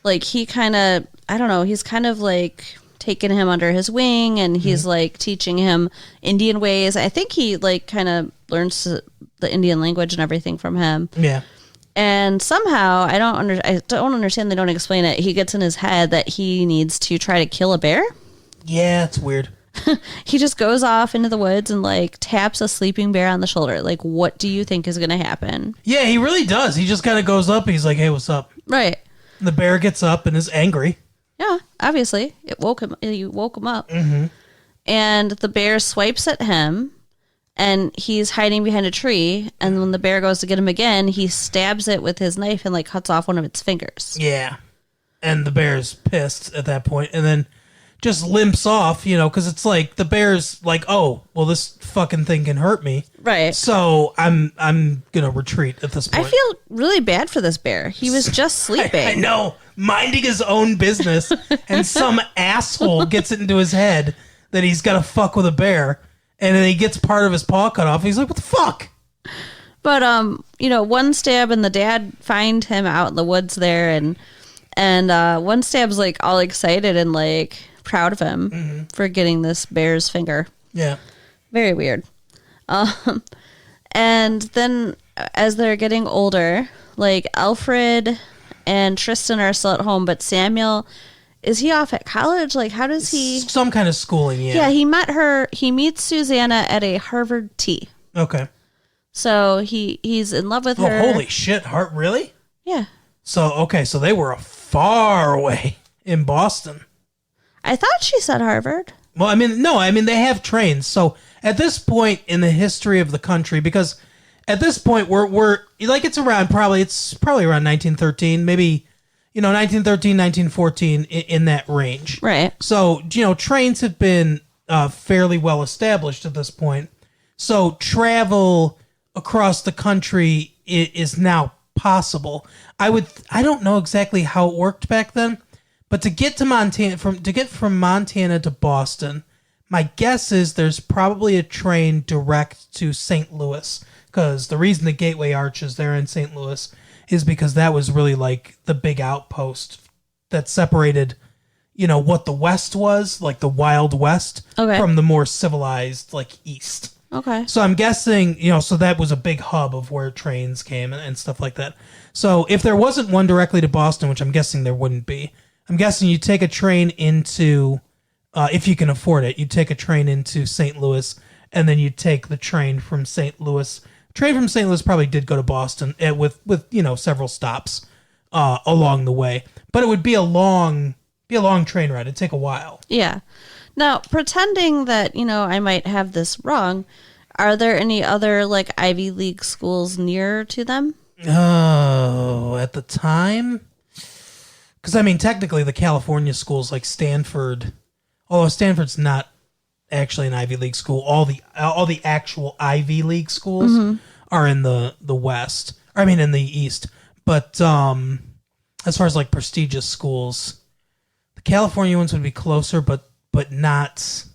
like he kind of, I don't know, he's kind of like taking him under his wing, and he's like teaching him Indian ways. I think he like kind of learns the Indian language and everything from him. Yeah. And somehow I don't understand. They don't explain it. He gets in his head that he needs to try to kill a bear. Yeah, it's weird. He just goes off into the woods and like taps a sleeping bear on the shoulder. Like, what do you think is going to happen? Yeah, he really does. He just kind of goes up. He's like, "Hey, what's up?" Right. And the bear gets up and is angry. Yeah, obviously, you woke him up. Mm-hmm. And the bear swipes at him, and he's hiding behind a tree. And when the bear goes to get him again, he stabs it with his knife and like cuts off one of its fingers. Yeah, and the bear's pissed at that point, and then just limps off, because it's like the bear's like, oh, well, this fucking thing can hurt me, right? So I'm gonna retreat at this point. I feel really bad for this bear. He was just sleeping. I know, minding his own business, and some asshole gets it into his head that he's got to fuck with a bear, and then he gets part of his paw cut off. He's like, what the fuck? But One Stab and the dad find him out in the woods there, and One Stab's like all excited and like proud of him for getting this bear's finger. Yeah. Very weird. And then as they're getting older, like Alfred and Tristan are still at home, but Samuel, is he off at college? Like, how does he? Some kind of schooling, yeah. Yeah, he meets Susanna at a Harvard tea. Okay. So he's in love with her. Holy shit, really? Yeah. So they were far away in Boston. I thought she said Harvard. Well, they have trains. So at this point in the history of the country, because at this point we're like it's probably around 1913, maybe 1913, 1914 in that range. Right. So, trains have been fairly well established at this point. So travel across the country is now possible. I don't know exactly how it worked back then, but to get to Montana from Montana to Boston, my guess is there's probably a train direct to St. Louis, because the reason the Gateway Arch is there in St. Louis is because that was really like the big outpost that separated, what the West was, like the Wild West, from the more civilized, like, East. Okay. So I'm guessing, so that was a big hub of where trains came and stuff like that. So if there wasn't one directly to Boston, which I'm guessing there wouldn't be, I'm guessing you take a train into, if you can afford it, you take a train into St. Louis, and then you take the train from St. Louis. Train from St. Louis probably did go to Boston with several stops along the way, but it would be a long train ride. It'd take a while. Yeah. Now, pretending that, I might have this wrong, are there any other, like, Ivy League schools near to them? Oh, at the time? Because, I mean, technically the California schools, like Stanford, although Stanford's not actually an Ivy League school, all the actual Ivy League schools are in the West. I mean, in the East. But as far as, like, prestigious schools, the California ones would be closer, but not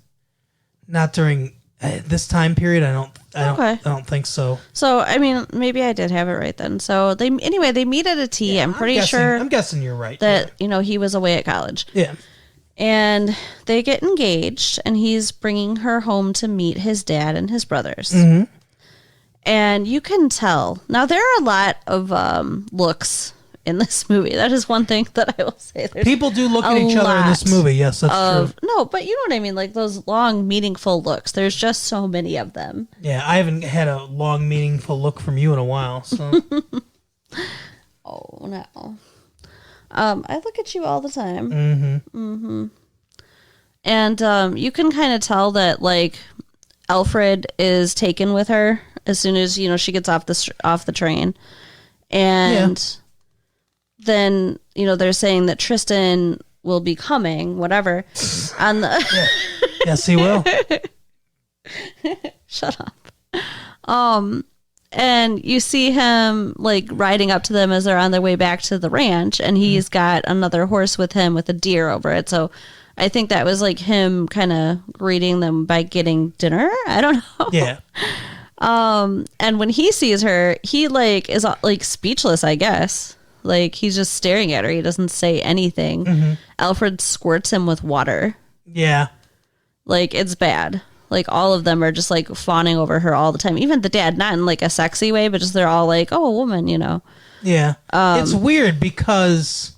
during this time period. I don't think so. So I mean, maybe I did have it right then. So they meet at a tea. Yeah, I'm guessing you're right. That he was away at college. Yeah. And they get engaged, and he's bringing her home to meet his dad and his brothers. Mm-hmm. And you can tell. Now, there are a lot of looks in this movie. That is one thing that I will say. People do look at each other in this movie. Yes, that's true. No, but you know what I mean? Like those long, meaningful looks. There's just so many of them. Yeah, I haven't had a long, meaningful look from you in a while. So. Oh, no. I look at you all the time. Mm-hmm. Mm-hmm. And you can kind of tell that, like, Alfred is taken with her as soon as, she gets off the train. And then, they're saying that Tristan will be coming, whatever, on the... Yes, he will. Shut up. And you see him, like, riding up to them as they're on their way back to the ranch, and he's got another horse with him with a deer over it. So I think that was, like, him kind of greeting them by getting dinner. I don't know. Yeah. And when he sees her, he, like, is, like, speechless, I guess. Like, he's just staring at her. He doesn't say anything. Mm-hmm. Alfred squirts him with water. Yeah. Like, it's bad. Like, all of them are just, like, fawning over her all the time. Even the dad, not in, like, a sexy way, but just they're all like, oh, a woman, Yeah. It's weird because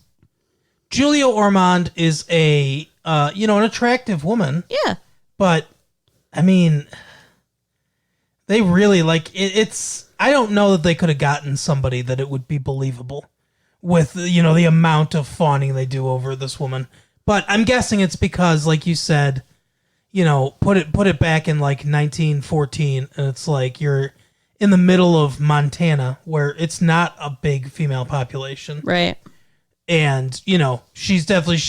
Julia Ormond is an attractive woman. Yeah. But, I mean, they really, like, it's... I don't know that they could have gotten somebody that it would be believable with, the amount of fawning they do over this woman. But I'm guessing it's because, like you said... put it back in like 1914, and it's like you're in the middle of Montana where it's not a big female population. Right. And, she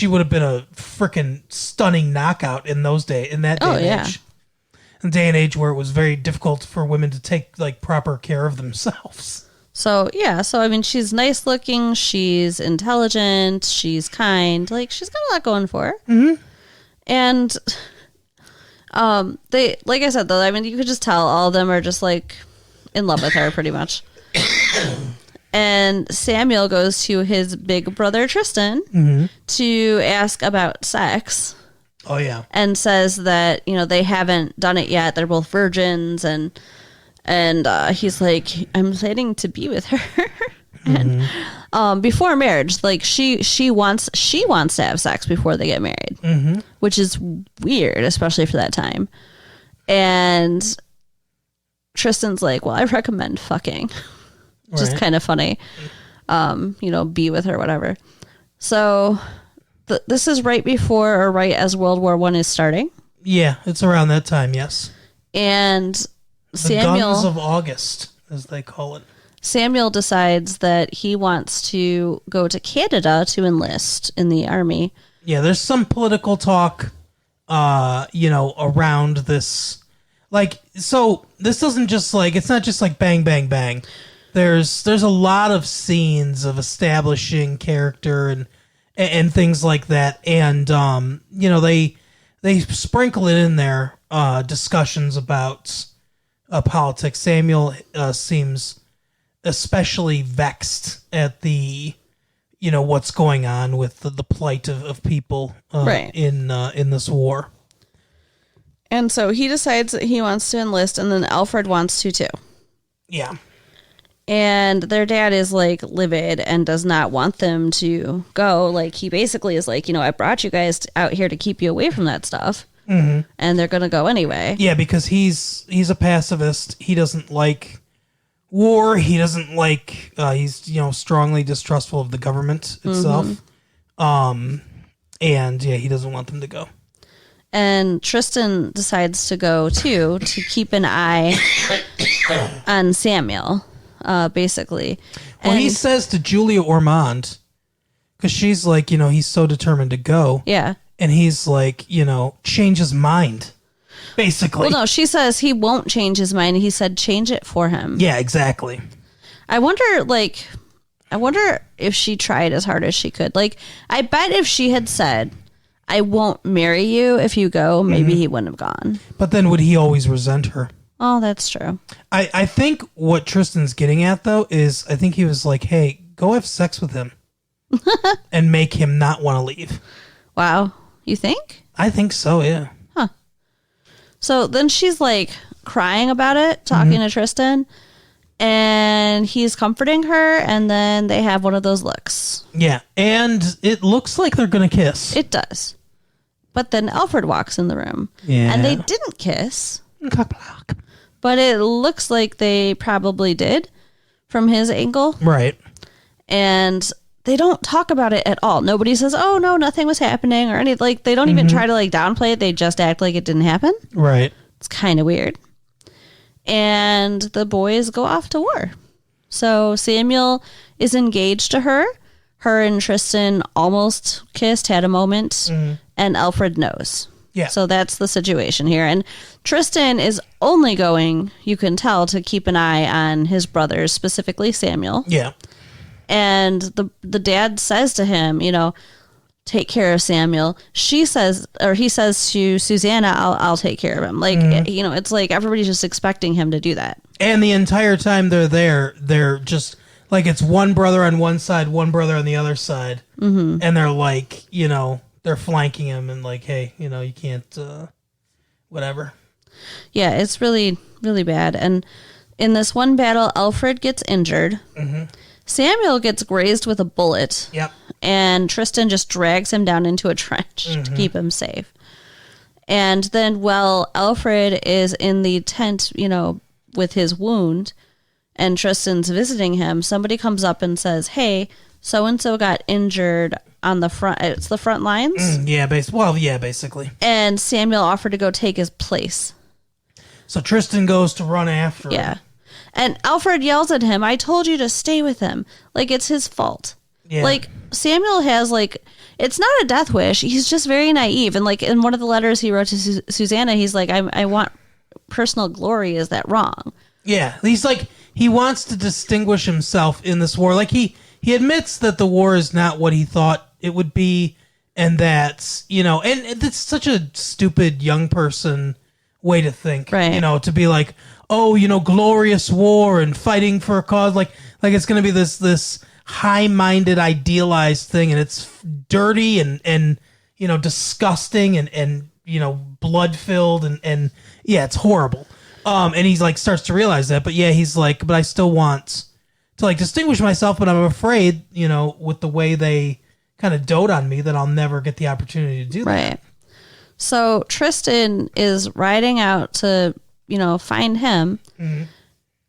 would have been a freaking stunning knockout in that day and age. In the day and age where it was very difficult for women to take like proper care of themselves. So, yeah. So, I mean, she's nice looking. She's intelligent. She's kind. Like, she's got a lot going for her. Mm-hmm. And... they, like I said, though, I mean, you could just tell all of them are just like in love with her pretty much. And Samuel goes to his big brother Tristan to ask about sex. Oh, yeah. And says that, they haven't done it yet. They're both virgins. And he's like, I'm planning to be with her. And before marriage, like she wants to have sex before they get married, which is weird, especially for that time. And Tristan's like, well, I recommend fucking, which is kind of funny. Be with her, whatever. So this is right before or right as World War I is starting. Yeah, it's around that time. Yes. And the guns of August, as they call it. Samuel decides that he wants to go to Canada to enlist in the army. Yeah, there's some political talk, around this. Like, so this doesn't just like, it's not just like bang, bang, bang. There's a lot of scenes of establishing character and things like that. And, they sprinkle it in there, discussions about politics. Samuel seems... especially vexed at the, what's going on with the plight of people in this war. And so he decides that he wants to enlist, and then Alfred wants to too. Yeah. And their dad is like livid and does not want them to go. Like, he basically is like, I brought you guys out here to keep you away from that stuff. Mm-hmm. And they're going to go anyway. Yeah, because he's a pacifist. He doesn't like war. He doesn't like, he's, strongly distrustful of the government itself. Mm-hmm. And yeah, he doesn't want them to go. And Tristan decides to go too, to keep an eye on Samuel, basically. Well, he says to Julia Ormond, because she's like, he's so determined to go. Yeah. And he's like, change his mind, basically. Well, no, she says he won't change his mind. He said change it for him. Yeah, exactly. I wonder if she tried as hard as she could. Like, I bet if she had said, I won't marry you if you go, maybe he wouldn't have gone. But then would he always resent her? Oh, that's true. I think what Tristan's getting at, though, is I think he was like, hey, go have sex with him and make him not want to leave. Wow. You think? I think so, yeah. Huh. So then she's like crying about it, talking to Tristan, and he's comforting her, and then they have one of those looks. Yeah, and it looks like they're going to kiss. It does. But then Alfred walks in the room. Yeah. And they didn't kiss. But it looks like they probably did from his angle. Right. And they don't talk about it at all. Nobody says, oh, no, nothing was happening or anything. Like, they don't even try to, like, downplay it. They just act like it didn't happen. Right. It's kind of weird. And the boys go off to war. So Samuel is engaged to her. Her and Tristan almost kissed, had a moment, and Alfred knows. Yeah. So that's the situation here. And Tristan is only going, you can tell, to keep an eye on his brothers, specifically Samuel. Yeah. And the dad says to him, take care of Samuel. He says to Susanna, I'll take care of him. Like, it's like everybody's just expecting him to do that. And the entire time they're there, they're just like, it's one brother on one side, one brother on the other side. Mm-hmm. And they're like, they're flanking him and like, hey, you can't, whatever. Yeah, it's really, really bad. And in this one battle, Alfred gets injured. Mm-hmm. Samuel gets grazed with a bullet. Yep. And Tristan just drags him down into a trench to keep him safe. And then while Alfred is in the tent, with his wound, and Tristan's visiting him, somebody comes up and says, hey, so-and-so got injured on the front. It's the front lines? Yeah, basically. And Samuel offered to go take his place. So Tristan goes to run after him. Yeah. And Alfred yells at him, I told you to stay with him. Like, it's his fault. Yeah. Like, Samuel has, like, it's not a death wish. He's just very naive. And, like, in one of the letters he wrote to Susanna, he's like, I want personal glory. Is that wrong? Yeah. He's like, he wants to distinguish himself in this war. Like, he admits that the war is not what he thought it would be. And that's, and it's such a stupid young person way to think. Right. To be like, oh, glorious war and fighting for a cause. Like it's going to be this high-minded, idealized thing, and it's dirty and disgusting and blood-filled and yeah, it's horrible. And he's like starts to realize that, but yeah, he's like, but I still want to like distinguish myself, but I'm afraid, with the way they kind of dote on me, that I'll never get the opportunity to do that. Right. So Tristan is riding out to find him,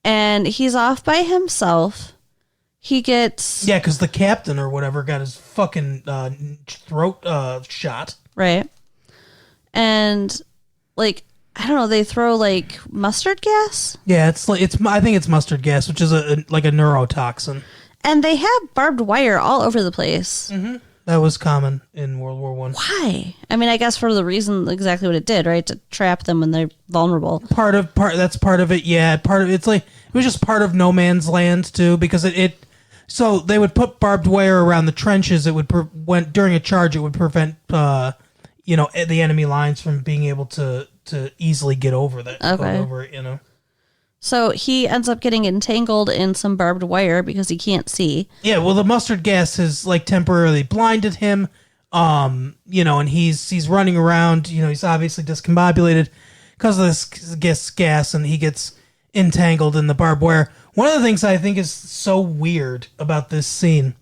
and he's off by himself. He gets... Yeah, because the captain or whatever got his fucking throat shot. Right. And, like, I don't know, they throw, like, mustard gas? Yeah, I think it's mustard gas, which is like a neurotoxin. And they have barbed wire all over the place. Mm-hmm. That was common in World War I. Why? I mean, I guess for the reason exactly what it did, right? To trap them when they're vulnerable. That's part of it. Yeah, it's like it was just part of no man's land too, because so they would put barbed wire around the trenches. It would during a charge, it would prevent the enemy lines from being able to easily get over that. Okay. Over it, So he ends up getting entangled in some barbed wire because he can't see. Yeah, well, the mustard gas has like temporarily blinded him, And he's running around, he's obviously discombobulated because of this gas, and he gets entangled in the barbed wire. One of the things I think is so weird about this scene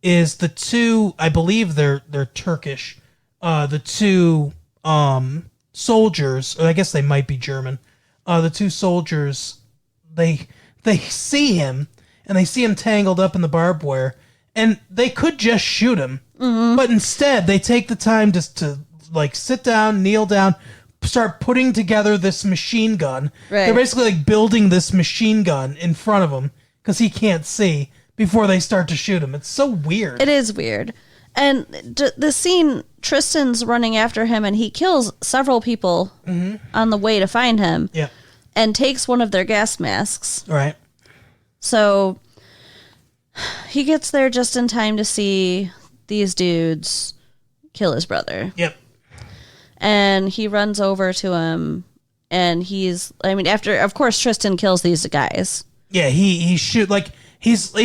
is the two, I believe they're Turkish, the two soldiers, or I guess they might be German. The two soldiers, they see him, and they see him tangled up in the barbed wire, and they could just shoot him, but instead they take the time just to like sit down, kneel down, start putting together this machine gun. Right. They're basically like building this machine gun in front of him because he can't see before they start to shoot him. It's so weird. It is weird. And the scene, Tristan's running after him, and he kills several people on the way to find him. Yeah. And takes one of their gas masks. Right. So he gets there just in time to see these dudes kill his brother. Yep. And he runs over to him, and of course, Tristan kills these guys. Yeah, he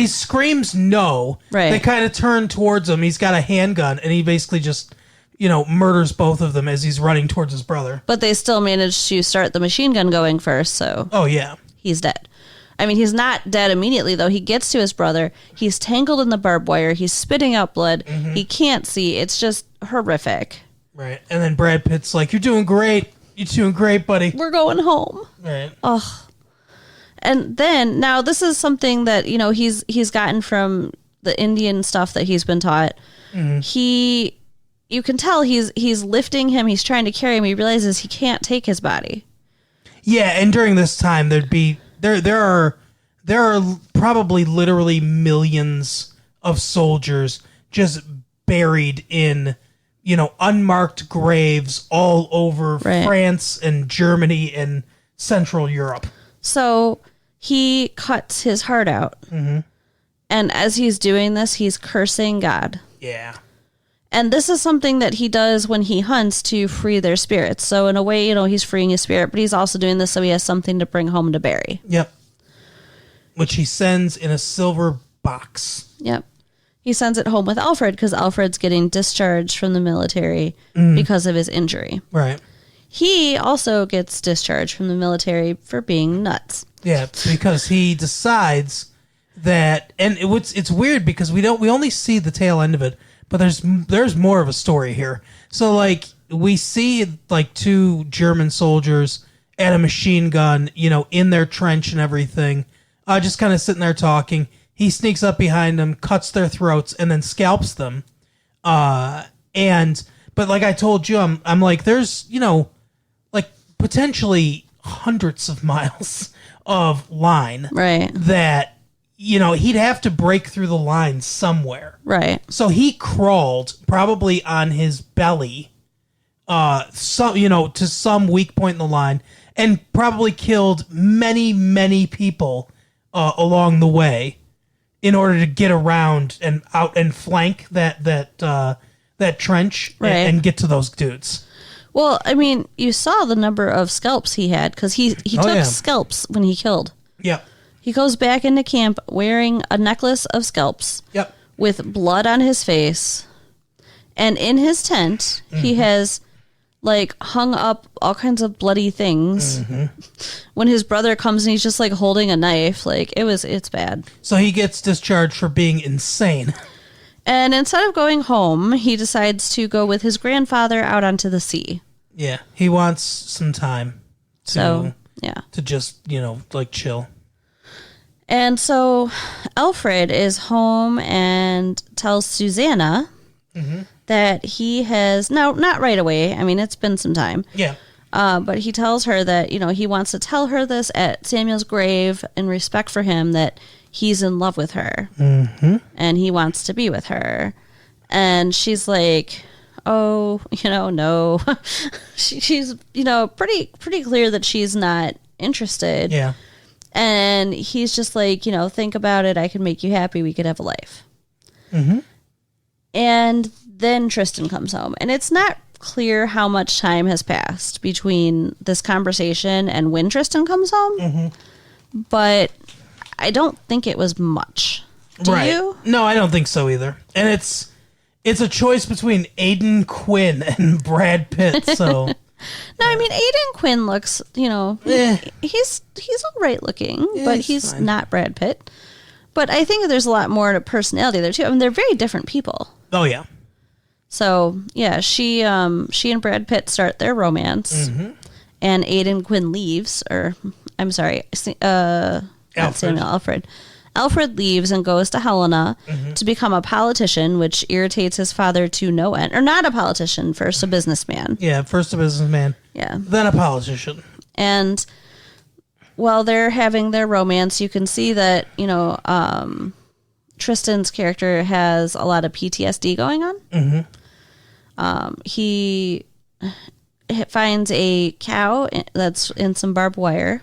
screams no. Right. They kind of turn towards him. He's got a handgun, and he basically just, murders both of them as he's running towards his brother. But they still manage to start the machine gun going first, so... Oh, yeah. He's dead. I mean, he's not dead immediately, though. He gets to his brother. He's tangled in the barbed wire. He's spitting out blood. He can't see. It's just horrific. Right. And then Brad Pitt's like, you're doing great. You're doing great, buddy. We're going home. Right. Ugh. And then, now this is something that, he's gotten from the Indian stuff that he's been taught. You can tell he's lifting him. He's trying to carry him. He realizes he can't take his body. Yeah, and during this time, there are probably literally millions of soldiers just buried in, unmarked graves all over France and Germany and Central Europe. So he cuts his heart out. And as he's doing this, he's cursing God. Yeah. And this is something that he does when he hunts to free their spirits. So in a way, he's freeing his spirit, but he's also doing this so he has something to bring home to bury. Yep. Which he sends in a silver box. Yep. He sends it home with Alfred because Alfred's getting discharged from the military because of his injury. Right. He also gets discharged from the military for being nuts. Yeah, because he decides that, and it's weird because we only see the tail end of it, but there's more of a story here. So like we see like two German soldiers at a machine gun, in their trench and everything, just kind of sitting there talking. He sneaks up behind them, cuts their throats, and then scalps them. But like I told you, I'm like, there's like potentially hundreds of miles of line, right? That he'd have to break through the line somewhere. Right. So he crawled probably on his belly, to some weak point in the line, and probably killed many, many people along the way in order to get around and out and flank that trench and get to those dudes. Well, I mean, you saw the number of scalps he had because he took scalps when he killed. Yep. He goes back into camp wearing a necklace of scalps. Yep. With blood on his face. And in his tent, he has like hung up all kinds of bloody things. When his brother comes and he's just like holding a knife, like it's bad. So he gets discharged for being insane. And instead of going home, he decides to go with his grandfather out onto the sea. Yeah, he wants some time to just, like chill. And so Alfred is home and tells Susanna that he has, not right away. I mean, it's been some time. Yeah. But he tells her that, he wants to tell her this at Samuel's grave in respect for him, that he's in love with her. And he wants to be with her. And she's like, oh, no. she's, pretty clear that she's not interested. Yeah. And he's just like, think about it. I can make you happy. We could have a life. And then Tristan comes home. And it's not clear how much time has passed between this conversation and when Tristan comes home. But I don't think it was much. Do you? No, I don't think so either. And It's a choice between Aiden Quinn and Brad Pitt, so... No, I mean, Aiden Quinn looks, he's all right looking, but he's fine. Not Brad Pitt. But I think there's a lot more to personality there, too. I mean, they're very different people. Oh, yeah. So, yeah, she and Brad Pitt start their romance, and Aiden Quinn leaves, not Samuel, Alfred. Alfred leaves and goes to Helena to become a politician, which irritates his father to no end. Or not a politician, first a businessman. Yeah, first a businessman. Yeah. Then a politician. And while they're having their romance, you can see that, Tristan's character has a lot of PTSD going on. He finds a cow that's in some barbed wire.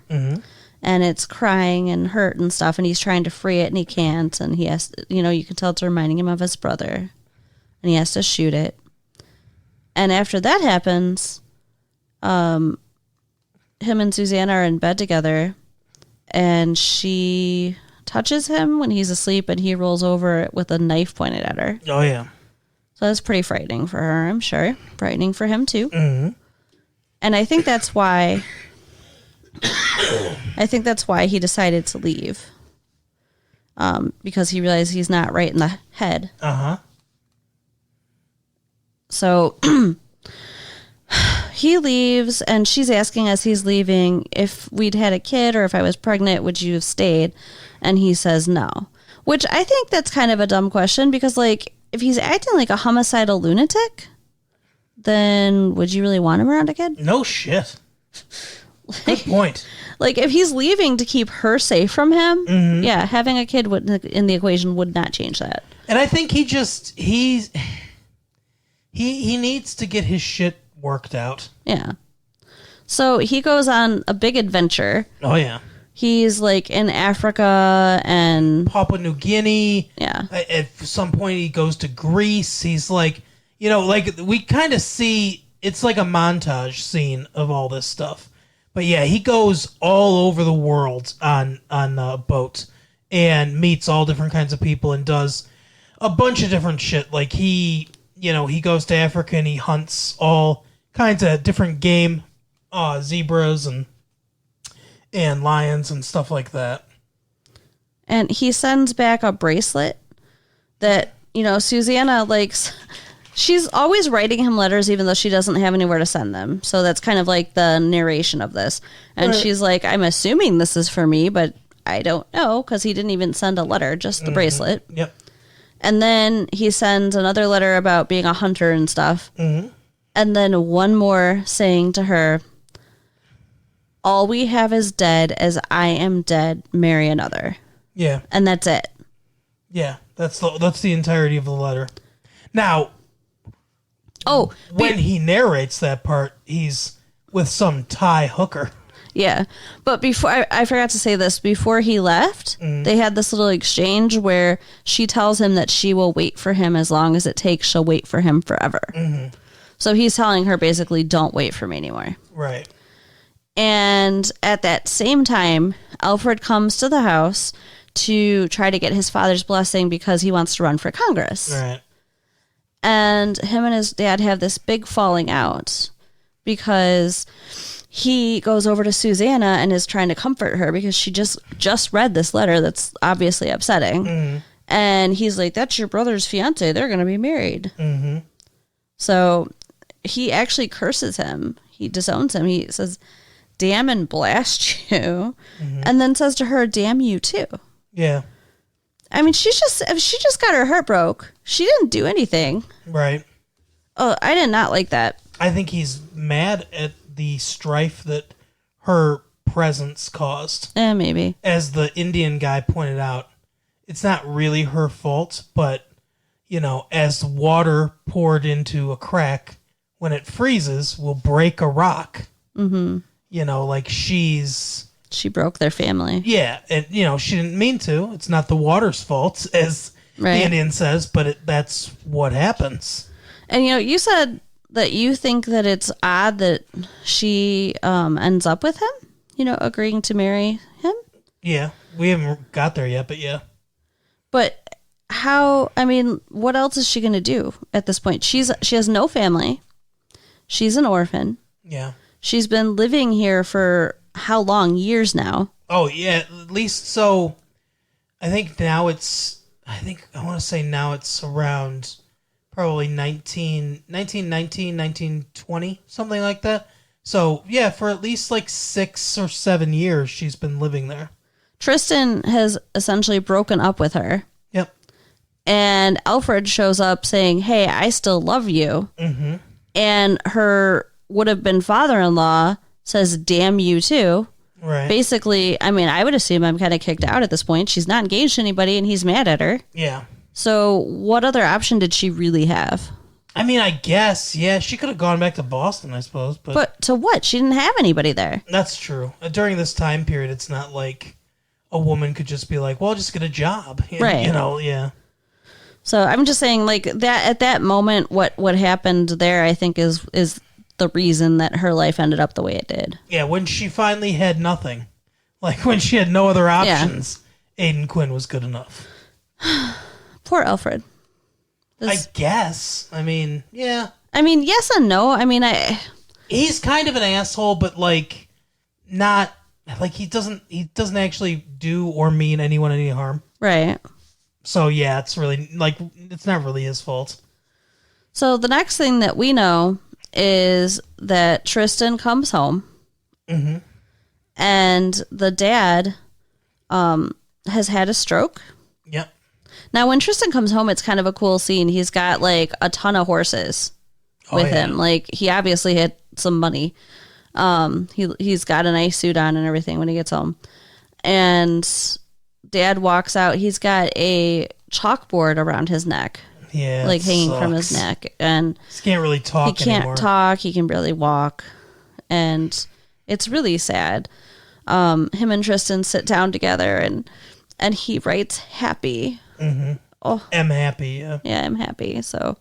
And it's crying and hurt and stuff, and he's trying to free it, and he can't, and he has, you can tell it's reminding him of his brother, and he has to shoot it. And after that happens, him and Susanna are in bed together, and she touches him when he's asleep, and he rolls over with a knife pointed at her. Oh, yeah. So that's pretty frightening for her, I'm sure. Frightening for him, too. And I think that's why... he decided to leave. Because he realized he's not right in the head. So he leaves, and she's asking as he's leaving, if we'd had a kid or if I was pregnant, would you have stayed? And he says no. Which I think that's kind of a dumb question, because, if he's acting like a homicidal lunatic, then would you really want him around a kid? No shit. Good point. If he's leaving to keep her safe from him, yeah, having a kid in the equation would not change that. And I think he needs to get his shit worked out. Yeah. So he goes on a big adventure. Oh, yeah. He's in Africa and Papua New Guinea. Yeah. At some point he goes to Greece. He's we kind of see, it's like a montage scene of all this stuff. But yeah, he goes all over the world on a boat and meets all different kinds of people and does a bunch of different shit. He goes to Africa and he hunts all kinds of different game, zebras and lions and stuff like that. And he sends back a bracelet that, Susanna likes. She's always writing him letters even though she doesn't have anywhere to send them. So that's kind of the narration of this. And she's like, I'm assuming this is for me, but I don't know, because he didn't even send a letter, just the bracelet. Yep. And then he sends another letter about being a hunter and stuff. And then one more saying to her, all we have is dead, as I am dead, marry another. Yeah. And that's it. Yeah, that's the entirety of the letter. Now... when he narrates that part, he's with some Thai hooker. Yeah. But before, I forgot to say this, before he left, they had this little exchange where she tells him that she will wait for him as long as it takes. She'll wait for him forever. So he's telling her basically, don't wait for me anymore. Right. And at that same time, Alfred comes to the house to try to get his father's blessing because he wants to run for Congress. Right. And him and his dad have this big falling out because he goes over to Susanna and is trying to comfort her because she just read this letter that's obviously upsetting. And he's like, that's your brother's fiance. They're going to be married. So he actually curses him. He disowns him. He says, damn and blast you. And then says to her, damn you too. Yeah. I mean, she just got her heart broke. She didn't do anything. Right. Oh, I did not like that. I think he's mad at the strife that her presence caused. Maybe. As the Indian guy pointed out, it's not really her fault, but, as water poured into a crack, when it freezes, will break a rock. She broke their family. Yeah, and, she didn't mean to. It's not the water's fault, as the Indian says, but that's what happens. And, you said that you think that it's odd that she ends up with him, agreeing to marry him? Yeah, we haven't got there yet, but yeah. But what else is she going to do at this point? She has no family. She's an orphan. Yeah. She's been living here for how long? Years now. Oh, yeah. At least so. I think now I want to say now it's around probably 1919, 1920, something like that. So, yeah, for at least like 6 or 7 years, she's been living there. Tristan has essentially broken up with her. Yep. And Alfred shows up saying, hey, I still love you. Mm-hmm. And her would-have-been father-in-law says, damn you too. Right. Basically, I would assume I'm kind of kicked out at this point. She's not engaged to anybody, and he's mad at her. Yeah. So what other option did she really have? I guess, yeah, she could have gone back to Boston, I suppose. But to what? She didn't have anybody there. That's true. During this time period, it's not like a woman could just be like, well, I'll just get a job. Right. Yeah. So I'm just saying, like, that at that moment, what happened there, I think, is the reason that her life ended up the way it did. Yeah, when she finally had nothing. Like, when she had no other options, Aiden Quinn was good enough. Poor Alfred. I guess. Yeah. Yes and no. He's kind of an asshole, but, like, not... Like, he doesn't actually do or mean anyone any harm. Right. So, yeah, it's really... Like, it's not really his fault. So, the next thing that we know is that Tristan comes home. Mm-hmm. And the dad has had a stroke. Yep. Now, when Tristan comes home, it's kind of a cool scene. He's got, like, a ton of horses with him. Like, he obviously had some money. He's got a nice suit on and everything when he gets home. And Dad walks out. He's got a chalkboard around his neck. Yeah, like hanging from his neck, and he can't really talk. He can't anymore. talk. He can barely walk, and it's really sad. Him and Tristan sit down together, and he writes happy. Mm-hmm. Oh, I'm happy. Yeah, I'm happy. So,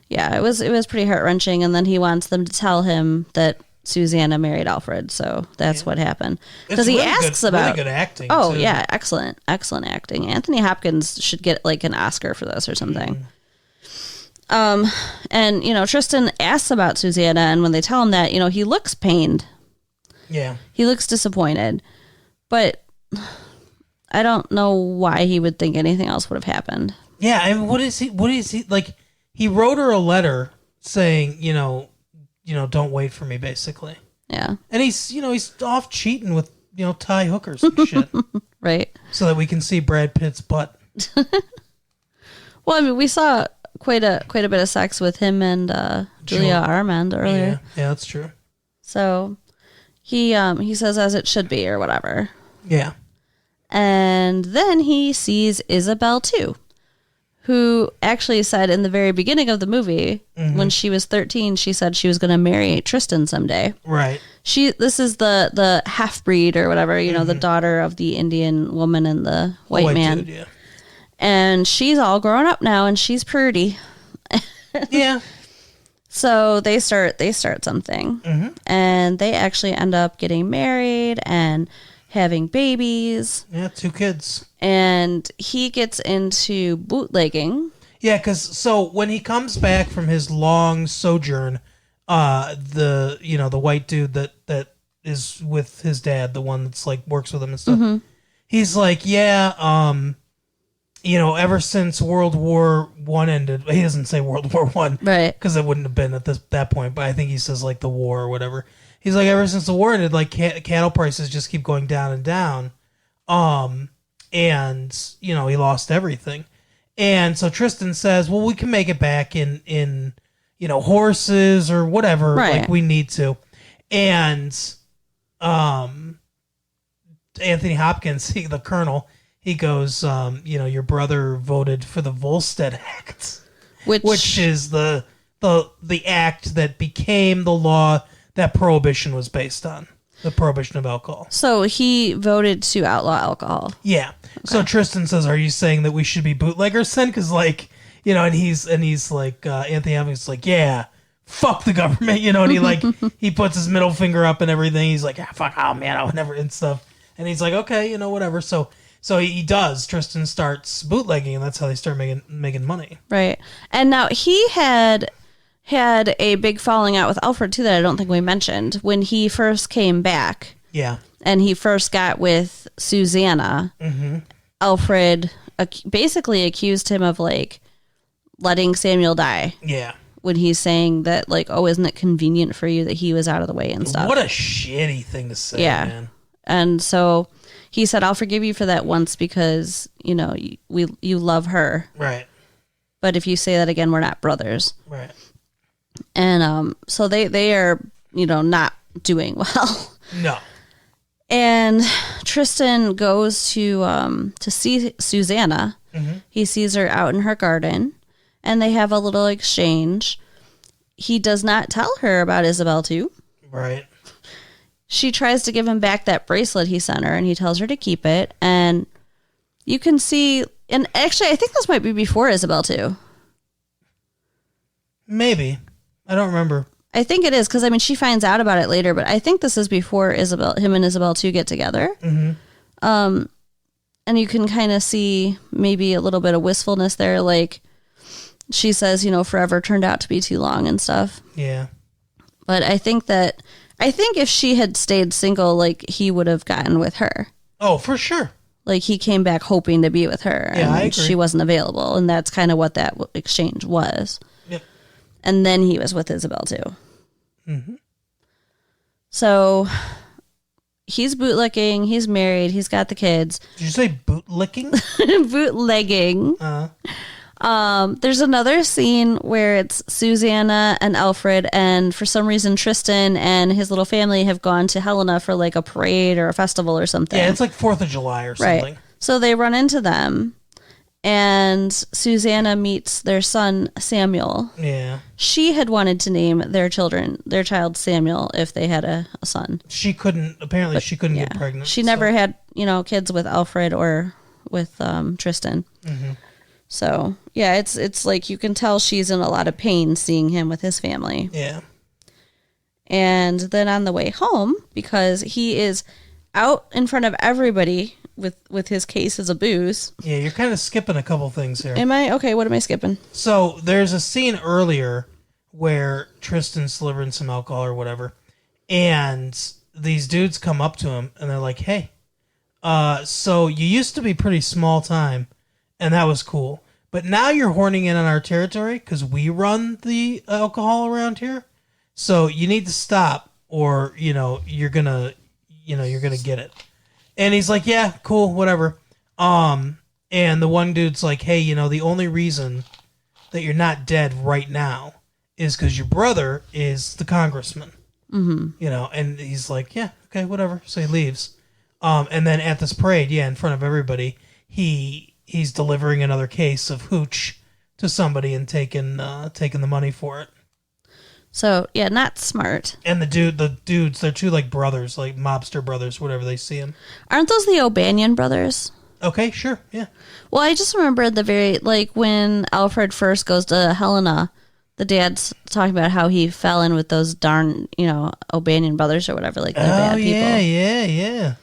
yeah, it was pretty heart wrenching. And then he wants them to tell him that Susanna married Alfred. So that's what happened. Because he asks about really good acting. Oh too. yeah, excellent acting. Anthony Hopkins should get like an Oscar for this or something. And Tristan asks about Susanna, and when they tell him that, he looks pained. Yeah, he looks disappointed, but I don't know why he would think anything else would have happened. Yeah, what is he like? He wrote her a letter saying, don't wait for me, basically. Yeah. And he's off cheating with, Thai hookers and shit. Right. So that we can see Brad Pitt's butt. Well, we saw quite a bit of sex with him and Julia Armand earlier. Yeah, that's true. So he says as it should be or whatever. Yeah. And then he sees Isabel too, who actually said in the very beginning of the movie, when she was 13, she said she was going to marry Tristan someday. Right. This is the half-breed or whatever, the daughter of the Indian woman and the white man. Dude, yeah. And she's all grown up now, and she's pretty. Yeah. So they start something, and they actually end up getting married and having babies. Yeah, 2 kids. And he gets into bootlegging. Yeah, because when he comes back from his long sojourn, the white dude that is with his dad, the one that's like works with him and stuff, he's like, ever since World War I ended, he doesn't say World War I, right? Because it wouldn't have been at that point, but I think he says like the war or whatever. He's like, ever since the war ended, like cattle prices just keep going down and down. And he lost everything. And so Tristan says, well, we can make it back in horses or whatever, right. Like we need to. And Anthony Hopkins, the colonel, he goes, your brother voted for the Volstead Act, which is the act that became the law that prohibition was based on, the prohibition of alcohol. So he voted to outlaw alcohol. Yeah. Okay. So Tristan says, "Are you saying that we should be bootleggers then?" Because and he's like, Anthony Hopkins is like, "Yeah, fuck the government," and he puts his middle finger up and everything. He's like, "Fuck, oh man, I would never," and stuff. And he's like, "Okay, whatever." So So he does. Tristan starts bootlegging, and that's how they start making money. Right. And now he had a big falling out with Alfred, too, that I don't think we mentioned. When he first came back. Yeah. And he first got with Susanna, Alfred basically accused him of, like, letting Samuel die. Yeah. When he's saying that, like, oh, isn't it convenient for you that he was out of the way and stuff? What a shitty thing to say, man. And so he said, I'll forgive you for that once because, you know, you love her. Right. But if you say that again, we're not brothers. Right. And so they are, you know, not doing well. No. And Tristan goes to see Susanna. He sees her out in her garden. And they have a little exchange. He does not tell her about Isabel, too. Right. She tries to give him back that bracelet he sent her, and he tells her to keep it. And you can see... And actually, I think this might be before Isabel, too. Maybe. I don't remember. I think it is, because, I mean, she finds out about it later, but I think this is before him and Isabel, too, get together. And you can kind of see maybe a little bit of wistfulness there, like... She says, you know, forever turned out to be too long and stuff. Yeah. But I think if she had stayed single, like, he would have gotten with her. Oh, for sure. Like, he came back hoping to be with her. Yeah, and I agree. she wasn't available. And that's kind of what that exchange was. Yep. And then he was with Isabel, too. So he's bootlicking. He's married. He's got the kids. Did you say bootlicking? Bootlegging. There's another scene where it's Susanna and Alfred, and for some reason Tristan and his little family have gone to Helena for like a parade or a festival or something. Yeah, it's like 4th of July or something. Right. So they run into them, and Susanna meets their son Samuel. Yeah. She had wanted to name their child Samuel if they had a son. She couldn't get pregnant. She never had, you know, kids with Alfred or with Tristan. So, yeah, it's like you can tell she's in a lot of pain seeing him with his family. Yeah. And then on the way home, because he is out in front of everybody with his cases of booze. Yeah, you're kind of skipping a couple things here. Am I? Okay, what am I skipping? So, there's a scene earlier where Tristan's delivering some alcohol or whatever, and these dudes come up to him, and they're like, hey, so you used to be pretty small time, and that was cool. But now you're horning in on our territory because we run the alcohol around here. So you need to stop, or you're gonna get it. And he's like, yeah, cool, whatever. And the one dude's like, hey, the only reason that you're not dead right now is because your brother is the congressman. And he's like, yeah, okay, whatever. So he leaves. And then at this parade, in front of everybody, he's delivering another case of hooch to somebody and taking the money for it. So, yeah, not smart. And the dudes, they're two like brothers, like mobster brothers, whatever they see him. Aren't those the O'Banion brothers? Okay, sure, yeah. Well, I just remember when Alfred first goes to Helena, the dad's talking about how he fell in with those darn, O'Banion brothers or whatever, like they're bad people.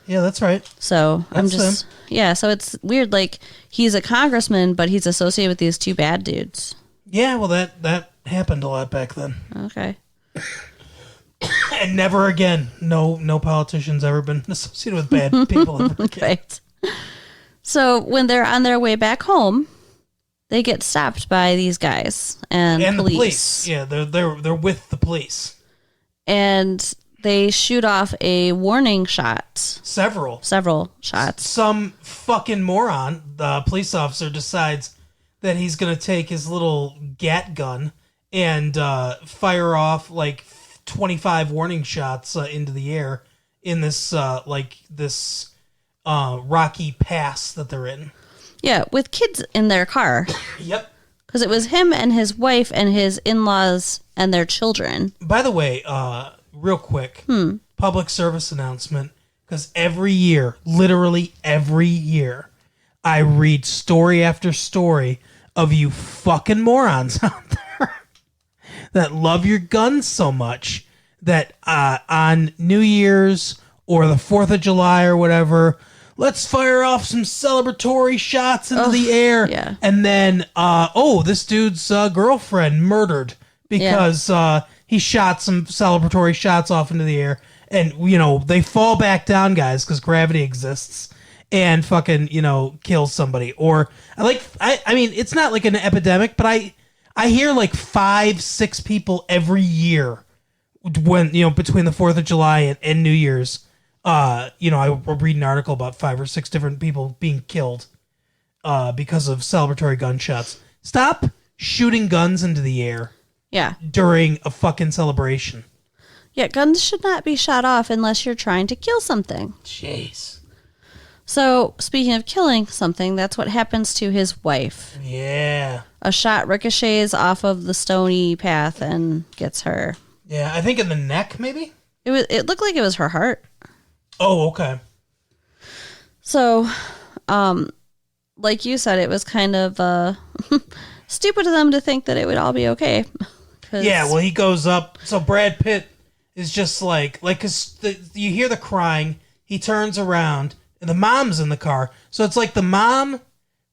Yeah, that's right. So That's I'm just, them. So it's weird. Like he's a congressman, but he's associated with these two bad dudes. Yeah, well, that happened a lot back then. Okay. And never again. No politician's ever been associated with bad people ever again. Right. So when they're on their way back home, they get stopped by these guys and police. The police. Yeah, they're with the police. And they shoot off a warning shot. Several shots. Some fucking moron, the police officer, decides that he's going to take his little gat gun and fire off like 25 warning shots into the air in this rocky pass that they're in. Yeah, with kids in their car. Yep. Because it was him and his wife and his in-laws and their children. By the way, real quick, public service announcement, because every year, literally every year, I read story after story of you fucking morons out there that love your guns so much that on New Year's or the 4th of July or whatever, let's fire off some celebratory shots into the air. Yeah. And then, this dude's girlfriend murdered because he shot some celebratory shots off into the air. And, they fall back down, guys, because gravity exists. And fucking, kill somebody. Or, I mean, it's not like an epidemic, but I hear like 5-6 people every year when, between the 4th of July and New Year's. I read an article about 5 or 6 different people being killed because of celebratory gunshots. Stop shooting guns into the air. Yeah. During a fucking celebration. Yeah, guns should not be shot off unless you're trying to kill something. Jeez. So, speaking of killing something, that's what happens to his wife. Yeah. A shot ricochets off of the stony path and gets her. Yeah, I think in the neck, maybe? It looked like it was her heart. Oh, okay. So, like you said, it was kind of stupid of them to think that it would all be okay. Yeah, well, he goes up. So Brad Pitt is just because you hear the crying. He turns around, and the mom's in the car. So it's like the mom,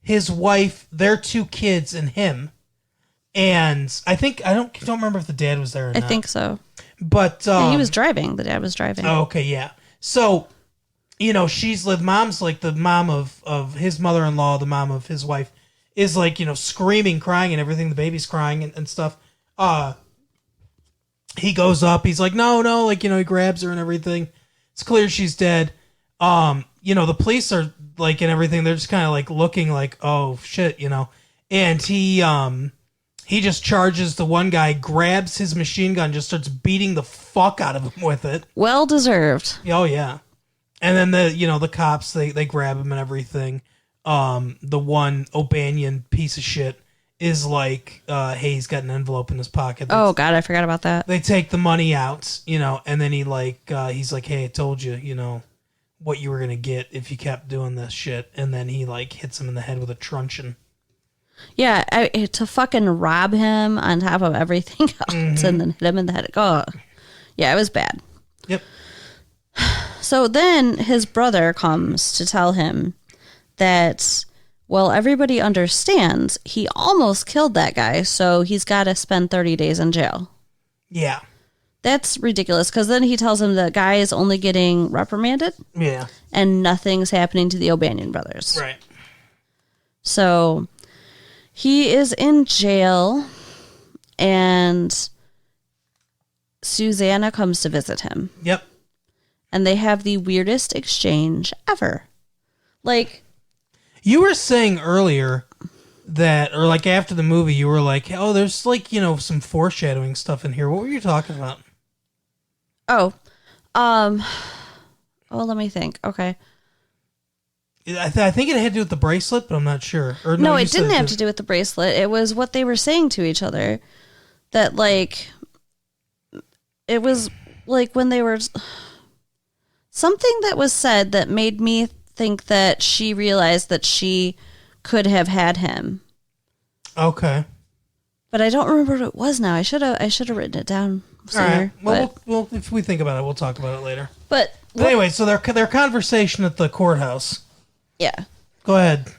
his wife, their 2 kids, and him. And I don't remember if the dad was there or not. I think so. But he was driving. The dad was driving. Oh, okay, yeah. So, she's like, mom's like the mom of his mother-in-law, the mom of his wife, is like, screaming, crying, and everything. The baby's crying and stuff. He goes up. He's like, no, like, he grabs her and everything. It's clear she's dead. The police are like, and everything. They're just kind of like looking like, oh shit, And he just charges the one guy, grabs his machine gun, just starts beating the fuck out of him with it. Well deserved. Oh yeah. And then the cops they grab him and everything. The one O'Banion piece of shit is like, hey, he's got an envelope in his pocket. Oh God, I forgot about that. They take the money out, and then he's like, hey, I told you, what you were gonna get if you kept doing this shit. And then he like hits him in the head with a truncheon. Yeah, to fucking rob him on top of everything else and then hit him in the head. Oh, yeah, it was bad. Yep. So then his brother comes to tell him that, well, everybody understands he almost killed that guy, so he's got to spend 30 days in jail. Yeah. That's ridiculous, because then he tells him the guy is only getting reprimanded. Yeah. And nothing's happening to the O'Banion brothers. Right. So he is in jail, and Susanna comes to visit him. Yep. And they have the weirdest exchange ever. Like, you were saying earlier that, or like after the movie, you were like, oh, there's like, some foreshadowing stuff in here. What were you talking about? Let me think. Okay. I think it had to do with the bracelet, but I'm not sure. Or no, it didn't have to do with the bracelet. It was what they were saying to each other. That, like, it was like when they were... Something that was said that made me think that she realized that she could have had him. Okay. But I don't remember what it was now. I should have written it down sooner. All right. Well, we'll, if we think about it, we'll talk about it later. But anyway, so their conversation at the courthouse. Yeah. Go ahead.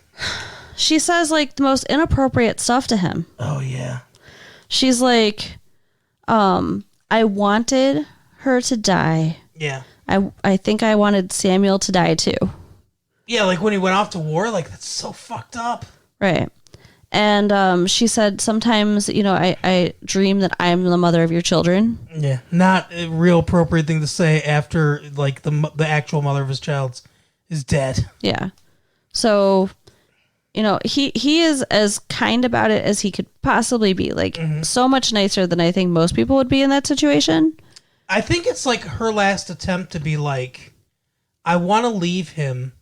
She says, like, the most inappropriate stuff to him. Oh, yeah. She's like, I wanted her to die. Yeah. I think I wanted Samuel to die, too. Yeah, like when he went off to war, like, that's so fucked up. Right. And she said, sometimes, I dream that I'm the mother of your children. Yeah. Not a real appropriate thing to say after, like, the actual mother of his child is dead. Yeah. So, he is as kind about it as he could possibly be. Like, so much nicer than I think most people would be in that situation. I think it's like her last attempt to be like, I want to leave him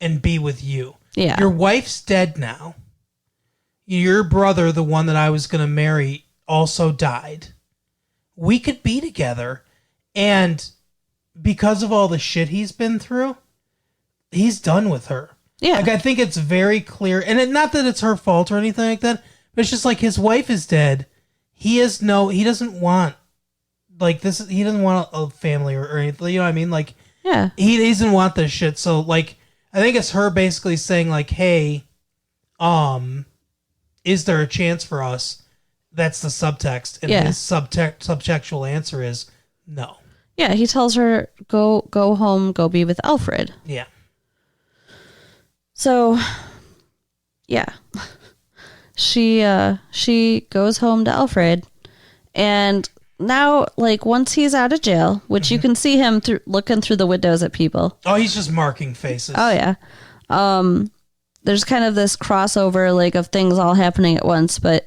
and be with you. Yeah. Your wife's dead now. Your brother, the one that I was going to marry, also died. We could be together. And because of all the shit he's been through, he's done with her. Yeah. Like, I think it's very clear. And not that it's her fault or anything like that, but it's just like his wife is dead. He doesn't want, like, this. He doesn't want a family or anything. You know what I mean? Like, yeah. He doesn't want this shit. So, like, I think it's her basically saying like, hey, is there a chance for us? That's the subtext. And his subtextual answer is no. Yeah, he tells her, go home, go be with Alfred. Yeah. So, yeah. She goes home to Alfred, and now, like, once he's out of jail, which you can see him looking through the windows at people. Oh, he's just marking faces. Oh, yeah. There's kind of this crossover, like, of things all happening at once, but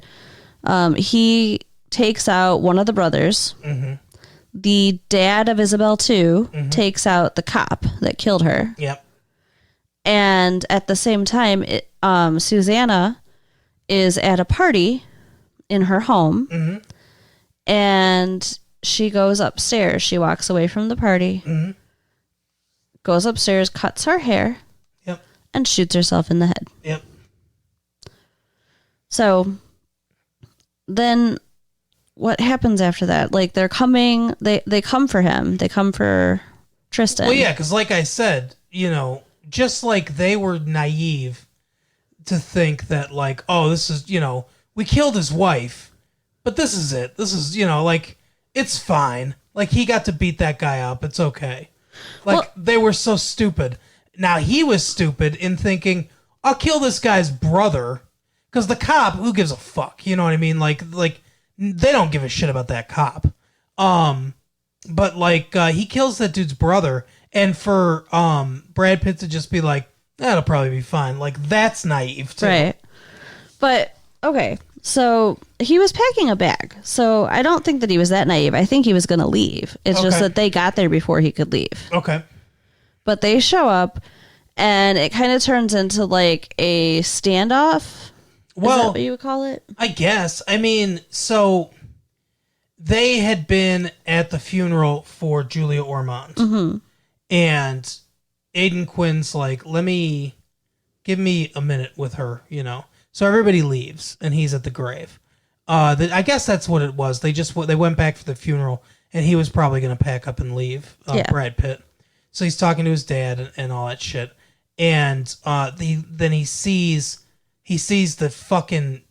he takes out one of the brothers. Mm-hmm. The dad of Isabel, too, takes out the cop that killed her. Yep. And at the same time, Susanna is at a party in her home, and she goes upstairs. She walks away from the party, goes upstairs, cuts her hair, and shoots herself in the head. Yep. So then what happens after that? Like, they're coming, they come for him. They come for Tristan. Well, yeah, because like I said, you know, just like they were naive to think that, like, oh, this is, you know, we killed his wife, but this is it. This is, you know, like, it's fine. Like, he got to beat that guy up. It's okay. Like, they were so stupid. Now, he was stupid in thinking, I'll kill this guy's brother, because the cop, who gives a fuck? You know what I mean? Like they don't give a shit about that cop. But, like, he kills that dude's brother, and for Brad Pitt to just be like, that'll probably be fine. Like, that's naive, too. Right. But, okay, so he was packing a bag. So I don't think that he was that naive. I think he was going to leave. It's just that they got there before he could leave. Okay. But they show up, and it kind of turns into, like, a standoff. Well, is that what you would call it? I guess. I mean, so they had been at the funeral for Julia Ormond. Mm-hmm. And Aiden Quinn's like, give me a minute with her, you know. So everybody leaves, and he's at the grave. I guess that's what it was. They went back for the funeral, and he was probably going to pack up and leave, Brad Pitt. So he's talking to his dad and all that shit. And then he sees the fucking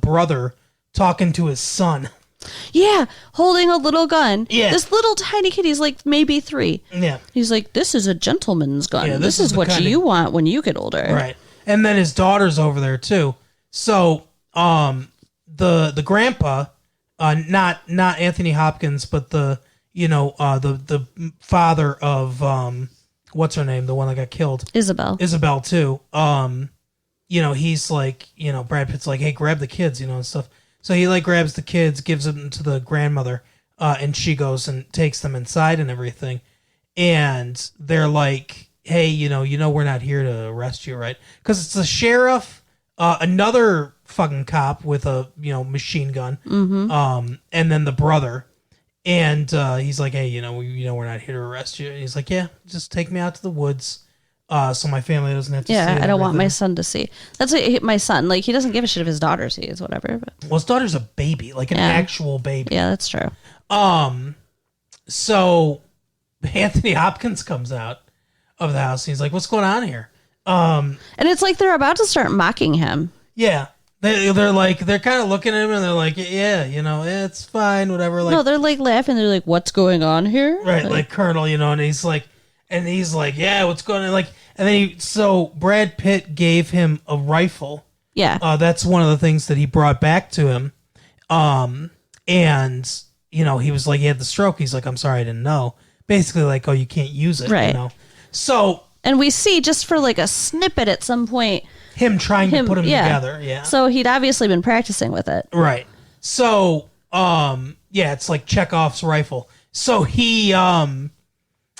brother talking to his son. Yeah, holding a little gun. Yeah. This little tiny kid, he's like maybe 3. Yeah. He's like, this is a gentleman's gun. Yeah, this is what you want when you get older. Right. And then his daughter's over there too. So the grandpa, not Anthony Hopkins, but the father of what's her name? The one that got killed. Isabel too. You know, he's like, you know, Brad Pitt's like, hey, grab the kids, you know, and stuff. So he like grabs the kids, gives them to the grandmother, and she goes and takes them inside and everything. And they're like, hey, you know, we're not here to arrest you, right? Because it's the sheriff, another fucking cop with a, you know, machine gun, and then the brother. And he's like, hey, you know, we're not here to arrest you. And he's like, yeah, just take me out to the woods. So my family doesn't have to see it. Yeah, I don't want my son to see. That's what my son, like, he doesn't give a shit if his daughter sees, whatever. But. Well, his daughter's a baby, like an actual baby. Yeah, that's true. So Anthony Hopkins comes out of the house, and he's like, what's going on here? And it's like they're about to start mocking him. Yeah. They're kind of looking at him, and they're like, yeah, you know, it's fine, whatever. Like, no, they're like laughing. They're like, what's going on here? Right, like Colonel, you know, and he's like, yeah, what's going on? Like, and then so Brad Pitt gave him a rifle. Yeah. That's one of the things that he brought back to him. And, you know, he was like, he had the stroke. He's like, I'm sorry, I didn't know. Basically like, oh, you can't use it, right. You know? So. And we see just for like a snippet at some point. Him trying to put them together. Yeah. So he'd obviously been practicing with it. Right. So, it's like Chekhov's rifle. So he,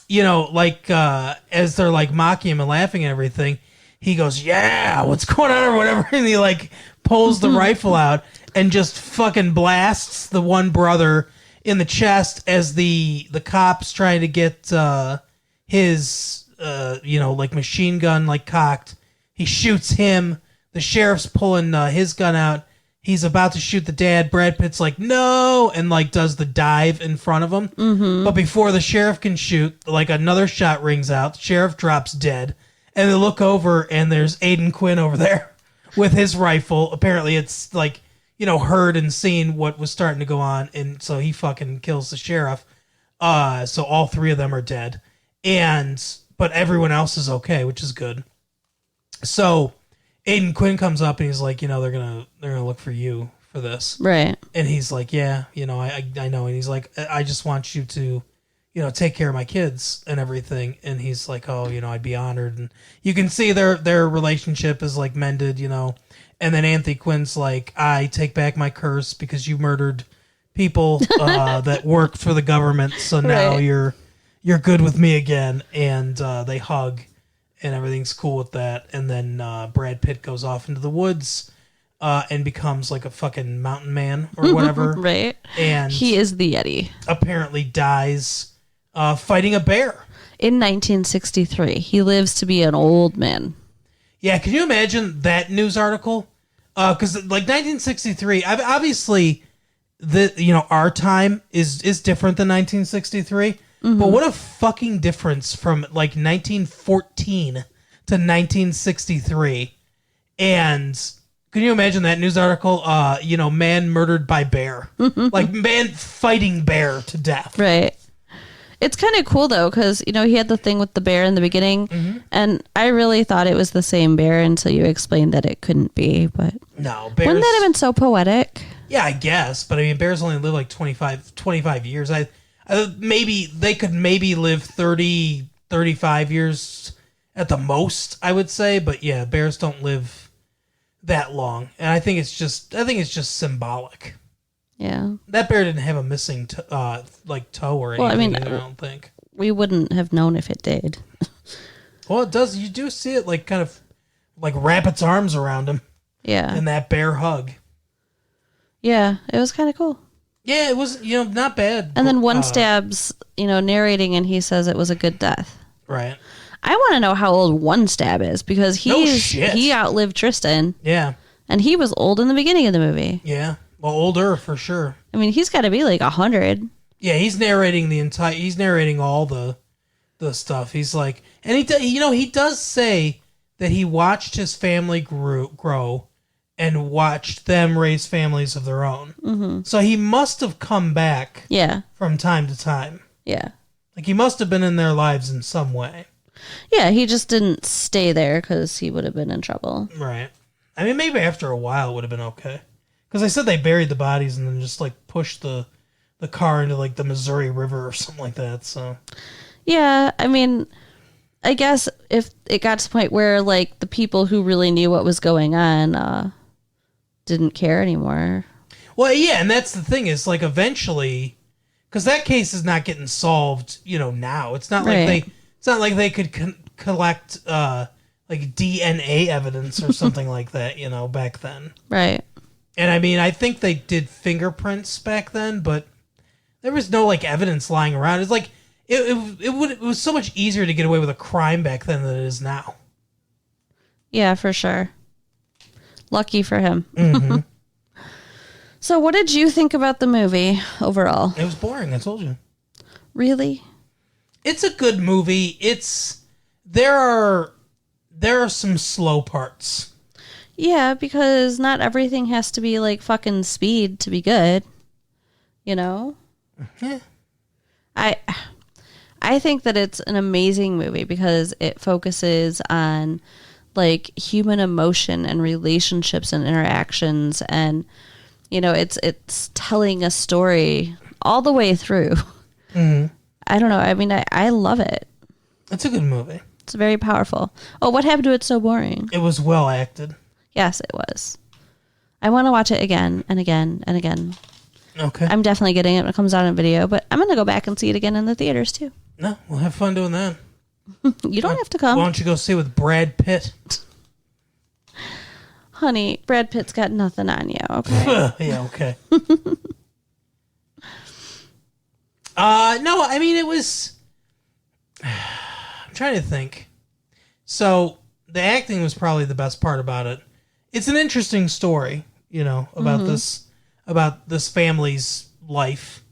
you know, like, as they're like mocking him and laughing and everything, he goes, yeah, what's going on or whatever. And he like pulls the rifle out and just fucking blasts the one brother in the chest as the cops trying to get, his, you know, like machine gun, like cocked. He shoots him. The sheriff's pulling his gun out. He's about to shoot the dad. Brad Pitt's like, no, and like does the dive in front of him. Mm-hmm. But before the sheriff can shoot, like another shot rings out. The sheriff drops dead. And they look over, and there's Aiden Quinn over there with his rifle. Apparently, it's like, heard and seen what was starting to go on, and so he fucking kills the sheriff. So all three of them are dead, but everyone else is okay, which is good. So Aiden Quinn comes up, and he's like, they're gonna look for you for this, right? And he's like, yeah, I know, and he's like, I just want you to, take care of my kids and everything. And he's like, oh, I'd be honored. And you can see their relationship is like mended, And then Anthony Quinn's like, I take back my curse because you murdered people that worked for the government. So now you're good with me again. And they hug and everything's cool with that. And then Brad Pitt goes off into the woods and becomes like a fucking mountain man or whatever. Right. And he is the Yeti. Apparently dies fighting a bear. In 1963. He lives to be an old man. Yeah, can you imagine that news article? Because like 1963, obviously, our time is different than 1963. Mm-hmm. But what a fucking difference from like 1914 to 1963. And can you imagine that news article? Man murdered by bear, like man fighting bear to death. Right. It's kind of cool, though, because, he had the thing with the bear in the beginning, and I really thought it was the same bear until you explained that it couldn't be, but... No, bears... Wouldn't that have been so poetic? Yeah, I guess, but, bears only live like 25 years. Maybe they could live 30, 35 years at the most, I would say, but yeah, bears don't live that long, and I think it's just symbolic. Yeah. That bear didn't have a missing toe or anything. I don't think. We wouldn't have known if it did. Well, it does. You do see it kind of wrap its arms around him. Yeah. In that bear hug. Yeah, it was kind of cool. Yeah, it was, not bad. And then one stab's, narrating, and he says it was a good death. Right. I want to know how old one stab is, because he outlived Tristan. Yeah. And he was old in the beginning of the movie. Yeah. Well, older for sure. He's got to be like 100. Yeah, he's narrating all the stuff. He's like, and he does say that he watched his family grow and watched them raise families of their own. Mm-hmm. So he must have come back. Yeah. From time to time. Yeah. Like he must have been in their lives in some way. Yeah, he just didn't stay there because he would have been in trouble. Right. Maybe after a while it would have been okay. Because they said they buried the bodies and then just pushed the car into the Missouri River or something like that. So, yeah, I guess if it got to the point where the people who really knew what was going on didn't care anymore. Well, yeah, and that's the thing is eventually, because that case is not getting solved. Now it's not like they could collect DNA evidence or something like that. Back then, right. And I think they did fingerprints back then, but there was no evidence lying around. It's it was so much easier to get away with a crime back then than it is now. Yeah, for sure. Lucky for him. Mm-hmm. So, what did you think about the movie overall? It was boring. I told you. Really? It's a good movie. There are some slow parts. Yeah, because not everything has to be fucking Speed to be good. Yeah. I think that it's an amazing movie because it focuses on human emotion and relationships and interactions, and it's telling a story all the way through. Mm-hmm. I don't know. I love it. It's a good movie. It's very powerful. Oh, what happened to It's So Boring? It was well acted. Yes, it was. I want to watch it again and again and again. Okay. I'm definitely getting it when it comes out on video, but I'm going to go back and see it again in the theaters, too. No, we'll have fun doing that. You don't have to come. Why don't you go see it with Brad Pitt? Honey, Brad Pitt's got nothing on you, okay? Yeah, okay. No, it was... I'm trying to think. So, the acting was probably the best part about it. It's an interesting story, about this family's life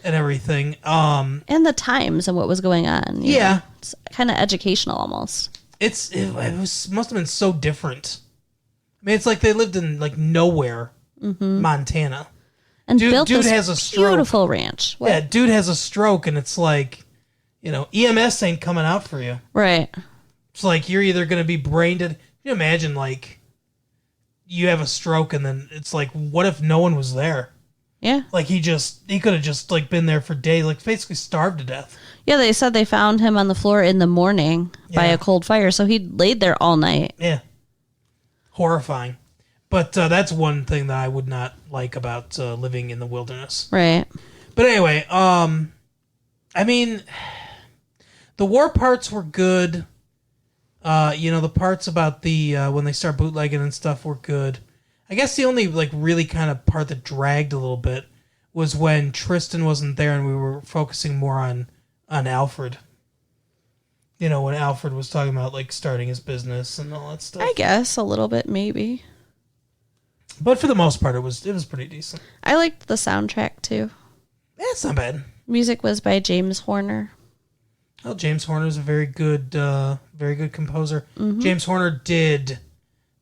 and everything. And the times and what was going on. Yeah. It's kind of educational almost. must have been so different. I mean, it's like they lived in like nowhere, Montana. And built dude this has a stroke. beautiful ranch. What? Yeah, dude has a stroke, and it's like, EMS ain't coming out for you. Right. It's like you're either going to be brain dead. Can you imagine, like, you have a stroke, and then it's like, what if no one was there? Yeah. Like, he could have just, like, been there for days, like, basically starved to death. Yeah, they said they found him on the floor in the morning by a cold fire, so he laid there all night. Yeah. Horrifying. But that's one thing that I would not like about living in the wilderness. Right. But anyway, I mean, the war parts were good. The parts about the when they start bootlegging and stuff were good. I guess the only like really kind of part that dragged a little bit was when Tristan wasn't there and we were focusing more on Alfred. When Alfred was talking about like starting his business and all that stuff. I guess a little bit, maybe. But for the most part, it was pretty decent. I liked the soundtrack too. Yeah, it's not bad. Music was by James Horner. Well, James Horner's a very good composer. Mm-hmm. James Horner did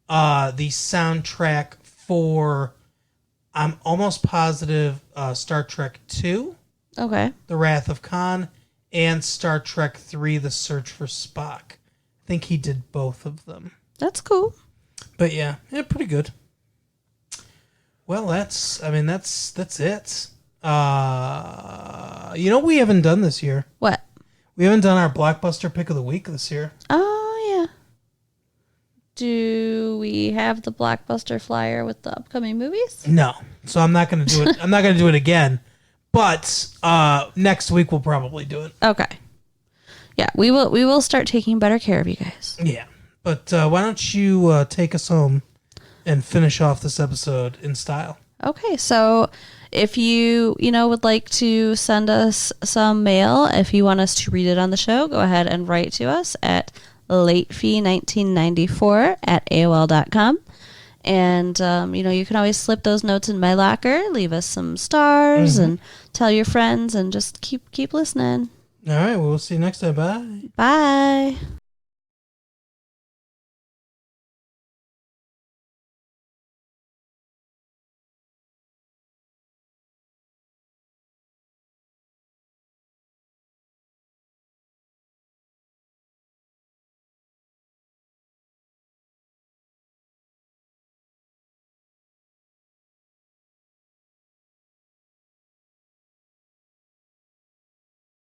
the soundtrack for, I'm almost positive, Star Trek II, Okay. The Wrath of Khan, and Star Trek III, The Search for Spock. I think he did both of them. That's cool. But yeah, pretty good. Well, that's it. We haven't done this year. What? We haven't done our blockbuster pick of the week this year. Oh, yeah. Do we have the blockbuster flyer with the upcoming movies? No. So I'm not going to do it. I'm not going to do it again. But next week we'll probably do it. Okay. Yeah, we will start taking better care of you guys. Yeah. But why don't you take us home and finish off this episode in style? Okay, so if you would like to send us some mail, if you want us to read it on the show, go ahead and write to us at latefee1994@aol.com. And, you can always slip those notes in my locker, leave us some stars, and tell your friends, and just keep listening. All right, well, we'll see you next time. Bye. Bye.